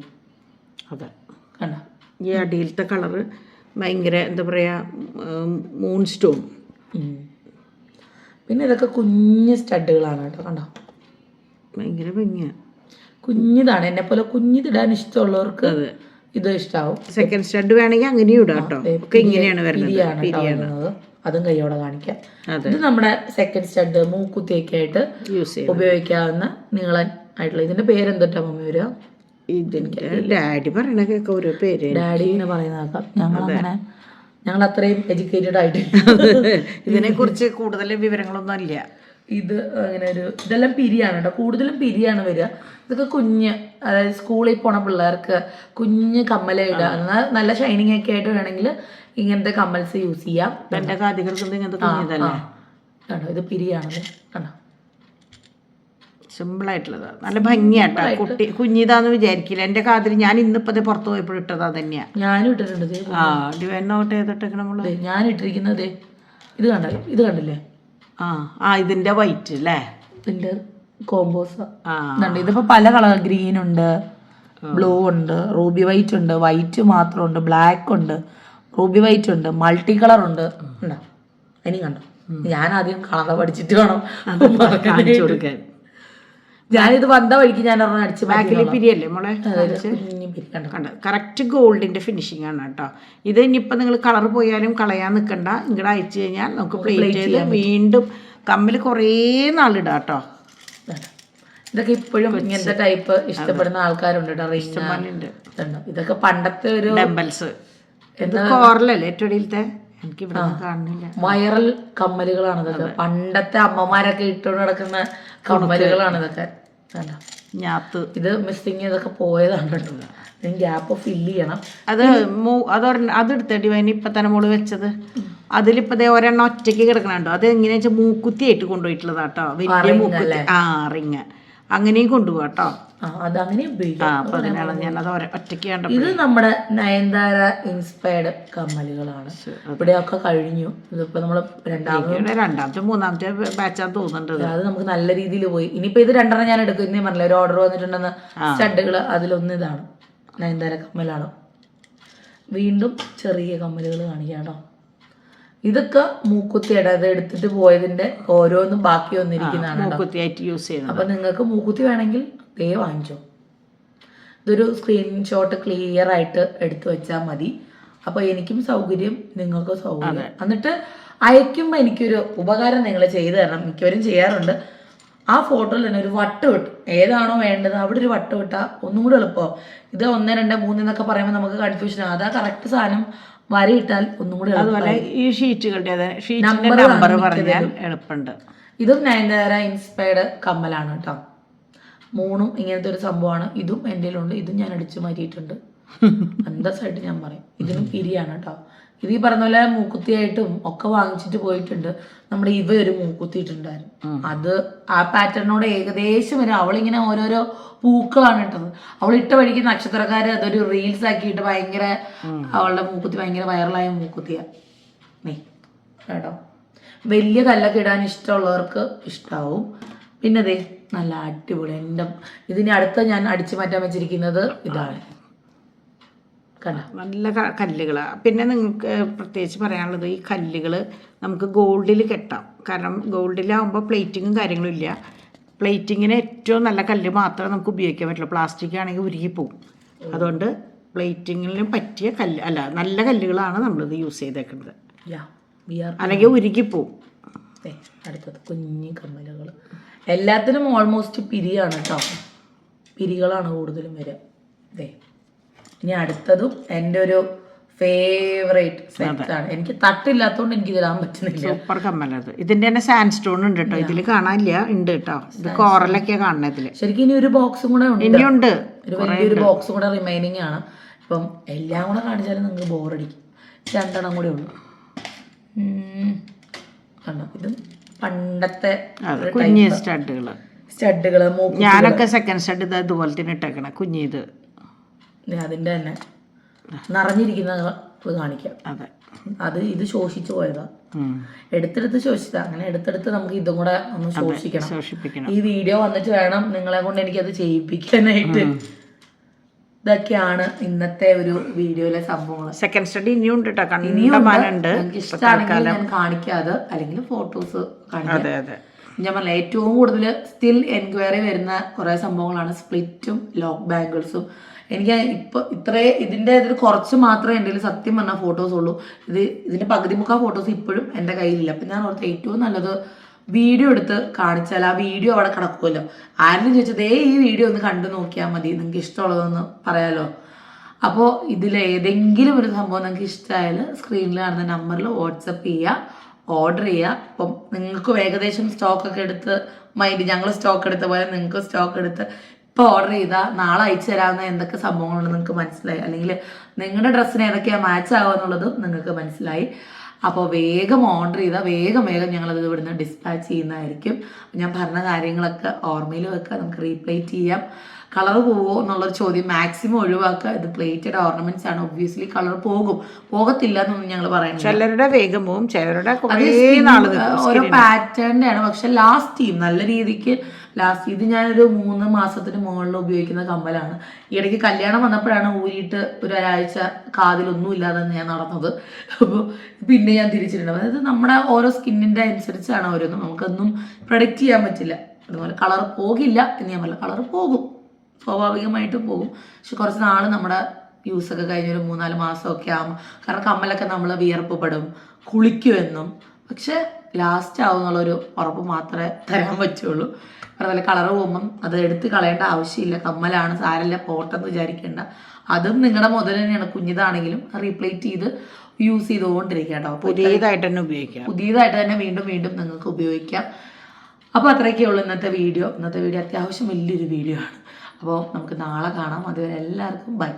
അതെ കണ്ട ഈ അടിയിലത്തെ കളറ് ഭയങ്കര എന്താ പറയുക മൂൺ സ്റ്റോൺ. പിന്നെ ഇതൊക്കെ കുഞ്ഞ് സ്റ്റഡുകളാണ് കേട്ടോ, കണ്ടോ ഭയങ്കര ഭംഗിയാണ്. കുഞ്ഞിതാണ്, എന്നെ പോലെ കുഞ്ഞിതിടാൻ ഇഷ്ടമുള്ളവർക്ക് ഇത് ഇഷ്ടാവും. സെക്കൻഡ് സ്റ്റഡ് വേണമെങ്കിൽ അങ്ങനെയും ഇടാം കേട്ടോ. ഒക്കെ ഇങ്ങനെയാണ് വരുന്നത്, അതും കൈയോടെ കാണിക്കാം. ഇത് നമ്മുടെ സെക്കൻഡ് സ്റ്റഡ് മൂക്കുത്തിയൊക്കെ ആയിട്ട് ഉപയോഗിക്കാവുന്ന നീളൻ ആയിട്ടുള്ള. ഇതിന്റെ പേരെന്തൊട്ടാ മമ്മി വരിക? ഡാഡി പറയണ ഓരോ പേര് ഡാഡി ഇങ്ങനെ പറയുന്നതാക്കാം. ഞങ്ങൾ അത്രയും എഡ്യൂക്കേറ്റഡ് ആയിട്ട് ഇതിനെ കുറിച്ച് കൂടുതൽ വിവരങ്ങളൊന്നും ഇല്ല. ഇത് അങ്ങനെ ഇതെല്ലാം പിരിയാണ് കേട്ടോ, കൂടുതലും പിരിയാണ് വരിക. ഇതൊക്കെ കുഞ്ഞ്, അതായത് സ്കൂളിൽ പോണ പിള്ളേർക്ക് കുഞ്ഞ് കമ്മല ഇടുക, എന്നാൽ നല്ല ഷൈനിങ് ഒക്കെ ആയിട്ട് വേണമെങ്കിൽ ഇങ്ങനത്തെ കമ്മൽസ് യൂസ് ചെയ്യാം. എൻ്റെ കാതികൾക്ക് ഇങ്ങനത്തെ കുഞ്ഞിതല്ലേ കണ്ടോ, ഇത് പിരിയാണത് കണ്ടോ, സിമ്പിളായിട്ടുള്ളത്, നല്ല ഭംഗിയാട്ടോ. കുട്ടി കുഞ്ഞിതാന്ന് വിചാരിക്കില്ല. എൻ്റെ കാതിൽ ഞാൻ ഇന്നിപ്പോ പുറത്ത് പോയപ്പോൾ ഇട്ടതാ തന്നെയാ. ഞാനും ഇട്ടിട്ടുണ്ട്. ഡിവൈനോട്ട് ഏതിട്ടേക്കണ നമ്മള്? ഞാൻ ഇട്ടിരിക്കുന്നത് ഇത് കണ്ടല്ലോ, ഇത് കണ്ടില്ലേ? ഇതിന്റെ വൈറ്റ് അല്ലേ, ഇതിന്റെ കോമ്പോസ്. ഇതിപ്പോ പല കളർ, ഗ്രീൻ ഉണ്ട്, ബ്ലൂ ഉണ്ട്, റൂബി വൈറ്റ് ഉണ്ട്, വൈറ്റ് മാത്രമുണ്ട്, ബ്ലാക്ക് ഉണ്ട്, റൂബി വൈറ്റ് ഉണ്ട്, മൾട്ടി കളർ ഉണ്ട്. ഉണ്ടോ? ഇനി കണ്ടോ, ഞാൻ ആദ്യം കളർ പഠിച്ചിട്ട് വേണം കാണിച്ചു കൊടുക്കാൻ. ഞാനിത് വന്ന വഴിക്ക് ഞാൻ അടിച്ച് ബാക്കിൽ പിരിയല്ലേ മോളെ, കറക്റ്റ് ഗോൾഡിന്റെ ഫിനിഷിംഗ് ആണ് കേട്ടോ. ഇത് ഇനിയിപ്പോൾ നിങ്ങൾ കളർ പോയാലും കളയാൻ നിൽക്കണ്ട, ഇങ്ങോട്ട് അയച്ചു കഴിഞ്ഞാൽ നമുക്ക് പ്ലേറ്റ് ചെയ്ത് വീണ്ടും കമ്മിൽ കുറേ നാളിടാം കേട്ടോ. ഇതൊക്കെ ഇപ്പോഴും ഇങ്ങനത്തെ ടൈപ്പ് ഇഷ്ടപ്പെടുന്ന ആൾക്കാരുണ്ട് കേട്ടോ, റിംഗ്. ഇതൊക്കെ പണ്ടത്തെ ഒരു ഡംബൽസ്, കോറലല്ലേ ഏറ്റവും ഇടയിലത്തെ, എനിക്ക് ഇവിടെ കാണുന്നില്ല, വൈറൽ കമ്മലുകളാണ് ഇതൊക്കെ. പണ്ടത്തെ അമ്മമാരൊക്കെ ഇട്ടുകൊണ്ട് നടക്കുന്ന കമ്മലുകളാണ് ഇതൊക്കെ. ഞാത്ത് ഇത് മിസ്സിങ് ചെയ്തൊക്കെ പോയതാണ് കേട്ടോ. ഗ്യാപ്പ് ഫില്ല് ചെയ്യണം. അതെടുത്തിട്ട് വേണി ഇപ്പൊ തന്നെ മോള് വെച്ചത്, അതിലിപ്പോ ഒരെണ്ണം ഒറ്റയ്ക്ക് കിടക്കണുണ്ടോ. അത് എങ്ങനെയാ വെച്ചാൽ മൂക്കുത്തിയായിട്ട് കൊണ്ടുപോയിട്ടുള്ളതാട്ടോ, വലിയ മൂക്കുത്തി. റിങ് അങ്ങനെയും കൊണ്ടുപോകാട്ടോ. ഇത് നമ്മുടെ നയൻതാര ഇൻസ്പയർഡ് കമ്മലുകളാണ്. ഇവിടെയൊക്കെ കഴിഞ്ഞു. ഇതിപ്പോ നമ്മള് രണ്ടാമത്തെ മൂന്നാമത്തെ ബാച്ചാന്ന് തോന്നുന്നുണ്ട്. അത് നമുക്ക് നല്ല രീതിയിൽ പോയി. ഇനിയിപ്പോ ഇത് രണ്ടെണ്ണം ഞാൻ എടുക്കും. ഇന്നേ പറഞ്ഞില്ല, ഒരു ഓർഡർ വന്നിട്ടുണ്ടെന്ന് സ്റ്റഡുകള്. അതിലൊന്ന് ഇതാണ്, നയൻതാര കമ്മലാണ്. വീണ്ടും ചെറിയ കമ്മലുകൾ കാണിക്കാം കേട്ടോ. ഇതൊക്കെ മൂക്കുത്തിയുടെ അത് എടുത്തിട്ട് പോയതിന്റെ ഓരോന്നും ബാക്കി വന്നിരിക്കുന്നതാണ്. അപ്പൊ നിങ്ങൾക്ക് മൂക്കുത്തി വേണമെങ്കിൽ ദേ വാങ്ങിച്ചോ. ഇതൊരു സ്ക്രീൻഷോട്ട് ക്ലിയർ ആയിട്ട് എടുത്തു വെച്ചാൽ മതി. അപ്പൊ എനിക്കും സൗകര്യം, നിങ്ങൾക്കും സൗകര്യം. എന്നിട്ട് അയക്കുമ്പോ എനിക്കൊരു ഉപകാരം നിങ്ങൾ ചെയ്തു തരണം. മിക്കവരും ചെയ്യാറുണ്ട്. ആ ഫോട്ടോയിൽ തന്നെ ഒരു വട്ടം ഇട്ട്, ഏതാണോ വേണ്ടത് അവിടെ ഒരു വട്ടം ഇട്ടാൽ ഒന്നും കൂടെ എളുപ്പം. ഇത് 1, 2, 3 എന്നൊക്കെ പറയുമ്പോൾ നമുക്ക് കൺഫ്യൂഷൻ ആകും. അതാ കറക്റ്റ് സാധനം വരയിട്ടാൽ ഒന്നും കൂടെ. അതുപോലെ ഈ ഷീറ്റുകളുടെ നമ്പർ പറഞ്ഞാൽ എളുപ്പമുണ്ട്. ഇതും നയൻതാര ഇൻസ്പയർഡ് കമ്മലാണ് കേട്ടോ. 3ഉം ഇങ്ങനത്തെ ഒരു സംഭവമാണ്. ഇതും എൻ്റെ ഉണ്ട്. ഇതും ഞാൻ അടിച്ചു മാറ്റിയിട്ടുണ്ട്. അന്തസ്സായിട്ട് ഞാൻ പറയും. ഇതിനും പിരിയാണ് കേട്ടോ. ഇത് ഈ പറഞ്ഞ പോലെ മൂക്കുത്തിയായിട്ടും ഒക്കെ വാങ്ങിച്ചിട്ട് പോയിട്ടുണ്ട്. നമ്മുടെ ഇവ ഒരു മൂക്കുത്തിയിട്ടുണ്ടായിരുന്നു. അത് ആ പാറ്റേണിനോട് ഏകദേശം വരും. അവളിങ്ങനെ ഓരോരോ പൂക്കളാണ് ഇട്ടത്. അവൾ ഇട്ട വഴിക്ക് നക്ഷത്രക്കാര് അതൊരു റീൽസ് ആക്കിയിട്ട് ഭയങ്കര, അവളുടെ മൂക്കുത്തി ഭയങ്കര വൈറലായ മൂക്കുത്തിയാ കേട്ടോ. വലിയ കല്ലൊക്കെ ഇടാൻ ഇഷ്ടമുള്ളവർക്ക് ഇഷ്ടാവും. പിന്നെ അതെ നല്ല അടിപൊളി. ഇതിന് അടുത്ത ഞാൻ അടിച്ചു മാറ്റാൻ വെച്ചിരിക്കുന്നത് ഇതാണ്. നല്ല കല്ലുകളാണ്. പിന്നെ നിങ്ങൾക്ക് പ്രത്യേകിച്ച് പറയാനുള്ളത്, ഈ കല്ലുകൾ നമുക്ക് ഗോൾഡിൽ കെട്ടാം. കാരണം ഗോൾഡിലാവുമ്പോൾ പ്ലേറ്റിങ്ങും കാര്യങ്ങളും ഇല്ല. പ്ലേറ്റിങ്ങിന് ഏറ്റവും നല്ല കല്ല് മാത്രമേ നമുക്ക് ഉപയോഗിക്കാൻ പറ്റുള്ളൂ. പ്ലാസ്റ്റിക് ആണെങ്കിൽ ഉരുകിപ്പോവും. അതുകൊണ്ട് പ്ലേറ്റിങ്ങിന് പറ്റിയ കല്ല് അല്ല, നല്ല കല്ലുകളാണ് നമ്മളിത് യൂസ് ചെയ്തേക്കുന്നത്. അല്ലെങ്കിൽ ഉരുകിപ്പോവും. അടുത്തത് കുഞ്ഞി കമ്മലുകൾ. എല്ലാത്തിനും ഓൾമോസ്റ്റ് പിരിയാണ് കേട്ടോ. പിരികളാണ് കൂടുതലും വരിക. ഇനി അടുത്തതും എൻ്റെ ഒരു ഫേവറേറ്റ് സെറ്റ് ആണ്. എനിക്ക് തട്ടില്ലാത്തതുകൊണ്ട് എനിക്ക് ഇതിടാൻ പറ്റുന്നില്ല. സൂപ്പർ കമ്മലത്. ഇതിന്റെ തന്നെ സാൻഡ് സ്റ്റോൺ ഉണ്ട് കേട്ടോ. ഇതിൽ കാണാനില്ല, ഉണ്ട് കേട്ടോ. ഇത് കോറലൊക്കെയാ കാണുന്നത് ഇതില്. ശരിക്കും ഇനി ഒരു ബോക്സും കൂടെ ഉണ്ട്. ഇനിയുണ്ട്, ഒരു വലിയൊരു ബോക്സും കൂടെ റിമൈനിങ് ആണ്. ഇപ്പം എല്ലാം കൂടെ കാണിച്ചാലും നിങ്ങൾക്ക് ബോറടിക്കും. 2 എണ്ണം കൂടെ ഉള്ളു. കണ്ടോ, ഇത് പണ്ടത്തെ കുഞ്ഞ് സ്റ്റഡുകള്. ഞാനൊക്കെ സെക്കൻഡ് സ്റ്റഡ് ഇതുപോലെ തന്നെ ഇട്ടേക്കണേ കുഞ്ഞിത്. അതിന്റെ തന്നെ നിറഞ്ഞിരിക്കുന്ന കാണിക്കാം. അത് ഇത് ശോഷിച്ചു പോയതാ, എടുത്തെടുത്ത് ശോഷിച്ചതാ. അങ്ങനെ എടുത്തെടുത്ത് നമുക്ക് ഇതും കൂടെ ഒന്ന് ശോഷിക്കണം. ഈ വീഡിയോ വന്നിട്ട് വേണം നിങ്ങളെ കൊണ്ട് എനിക്കത് ചെയ്യിപ്പിക്കാനായിട്ട്. ഇതൊക്കെയാണ് ഇന്നത്തെ ഒരു വീഡിയോയിലെ സംഭവങ്ങൾ. സെക്കൻഡ് സ്റ്റഡി ഇനിയും ഉണ്ട് കേട്ടോ, കണ്ടമാനുണ്ട്. ഇഷ്ടമാണെങ്കിൽ ഞാൻ കാണിക്കാതെ, അല്ലെങ്കിൽ ഫോട്ടോസ് കാണിക്കാം. അതെ അതെ, ഞാൻ പറഞ്ഞ ഏറ്റവും കൂടുതൽ സ്റ്റിൽ എൻക്വയറി വരുന്ന കുറേ സംഭവങ്ങളാണ് സ്പ്ലിറ്റും ലോക്ക് ബാംഗിൾസും. എനിക്ക് ഇതിൻ്റെ കുറച്ച് മാത്രമേ എൻ്റെ കയ്യിൽ സത്യം പറഞ്ഞ ഫോട്ടോസ് ഉള്ളൂ. ഇതിൻ്റെ പകുതി മുക്കാൽ ഫോട്ടോസ് ഇപ്പോഴും എൻ്റെ കയ്യിലില്ല. അപ്പം ഞാൻ ഓർത്ത് ഏറ്റവും നല്ലത് വീഡിയോ എടുത്ത് കാണിച്ചാൽ ആ വീഡിയോ അവിടെ കിടക്കുമല്ലോ. ആരും ചോദിച്ചത് ഈ വീഡിയോ ഒന്ന് കണ്ടു നോക്കിയാൽ മതി, നിങ്ങൾക്ക് ഇഷ്ടമുള്ളതെന്ന് പറയാമല്ലോ. അപ്പോൾ ഇതിലേതെങ്കിലും ഒരു സംഭവം നിങ്ങൾക്ക് ഇഷ്ടമായാൽ സ്ക്രീനിൽ കാണുന്ന നമ്പറിൽ വാട്സപ്പ് ചെയ്യുക, ഓർഡർ ചെയ്യുക. അപ്പം നിങ്ങൾക്ക് ഏകദേശം സ്റ്റോക്കൊക്കെ എടുത്ത് ഞങ്ങൾ സ്റ്റോക്ക് എടുത്ത പോലെ നിങ്ങൾക്ക് സ്റ്റോക്ക് എടുത്ത് ഇപ്പോൾ ഓർഡർ ചെയ്താൽ നാളെ അയച്ചു തരാവുന്ന എന്തൊക്കെ സംഭവങ്ങളുണ്ട് നിങ്ങൾക്ക് മനസ്സിലായി, അല്ലെങ്കിൽ നിങ്ങളുടെ ഡ്രസ്സിന് ഏതൊക്കെയാണ് മാച്ച് ആവുക എന്നുള്ളതും നിങ്ങൾക്ക് മനസ്സിലായി. അപ്പോൾ വേഗം ഓർഡർ ചെയ്താൽ വേഗം ഞങ്ങളത് ഇവിടുന്ന് ഡിസ്പാച്ച് ചെയ്യുന്നതായിരിക്കും. ഞാൻ പറഞ്ഞ കാര്യങ്ങളൊക്കെ ഓർമ്മയിൽ വെക്കുക, നമുക്ക് റീപ്ലേറ്റ് ചെയ്യാം. കളർ പോവോ എന്നുള്ളൊരു ചോദ്യം മാക്സിമം ഒഴിവാക്കുക. ഇത് പ്ലേറ്റഡ് ഓർണമെന്റ്സ് ആണ്, ഒബ്വിയസ്ലി കളർ പോകത്തില്ല എന്നൊന്നും ഞങ്ങൾ പറയുന്നത്. ചിലരുടെ വേഗം പോവും, ചിലരുടെ ഓരോ പാറ്റേണിന്റെ ആണ്. പക്ഷെ നല്ല രീതിക്ക് ഇത് ഞാനൊരു 3 മാസത്തിന് മുകളിൽ ഉപയോഗിക്കുന്ന കമ്മലാണ്. ഈ ഇടയ്ക്ക് കല്യാണം വന്നപ്പോഴാണ് ഊരിയിട്ട് ഒരാഴ്ച കാതിലൊന്നും ഇല്ലാതെ ഞാൻ നടന്നത്. അപ്പോൾ പിന്നെ ഞാൻ തിരിച്ചിട്ടുണ്ട്. അതായത് നമ്മുടെ ഓരോ സ്കിന്നിന്റെ അനുസരിച്ചാണ് ഓരോന്നും, നമുക്കൊന്നും പ്രൊഡിക്റ്റ് ചെയ്യാൻ പറ്റില്ല. അതുപോലെ കളർ പോകില്ല എന്ന് ഞാൻ പറഞ്ഞില്ല, കളർ പോകും, സ്വാഭാവികമായിട്ടും പോകും. പക്ഷെ കുറച്ച് നാൾ നമ്മുടെ യൂസൊക്കെ കഴിഞ്ഞൊരു 3-4 മാസമൊക്കെ ആകും. കാരണം കമ്മലൊക്കെ നമ്മൾ വിയർപ്പപ്പെടും, കുളിക്കുമെന്നും. പക്ഷെ ലാസ്റ്റ് ആവുന്നുള്ളൊരു ഉറപ്പ് മാത്രമേ തരാൻ പറ്റുള്ളൂ. അതുപോലെ കളർ പോകുമ്പം അത് എടുത്ത് കളയേണ്ട ആവശ്യമില്ല. കമ്മലാണ്, സാരല്ല, പോട്ടെന്ന് വിചാരിക്കേണ്ട. അതും നിങ്ങളുടെ മുതൽ തന്നെയാണ്. കുഞ്ഞിതാണെങ്കിലും റീപ്ലേറ്റ് ചെയ്ത് യൂസ് ചെയ്തുകൊണ്ടിരിക്കുക കേട്ടോ. പുതിയതായിട്ട് തന്നെ വീണ്ടും നിങ്ങൾക്ക് ഉപയോഗിക്കാം. അപ്പോൾ അത്രയൊക്കെയുള്ളൂ ഇന്നത്തെ വീഡിയോ. അത്യാവശ്യം വലിയൊരു വീഡിയോ ആണ്. അപ്പോൾ നമുക്ക് നാളെ കാണാം. അതുവരെ എല്ലാവർക്കും ബൈ.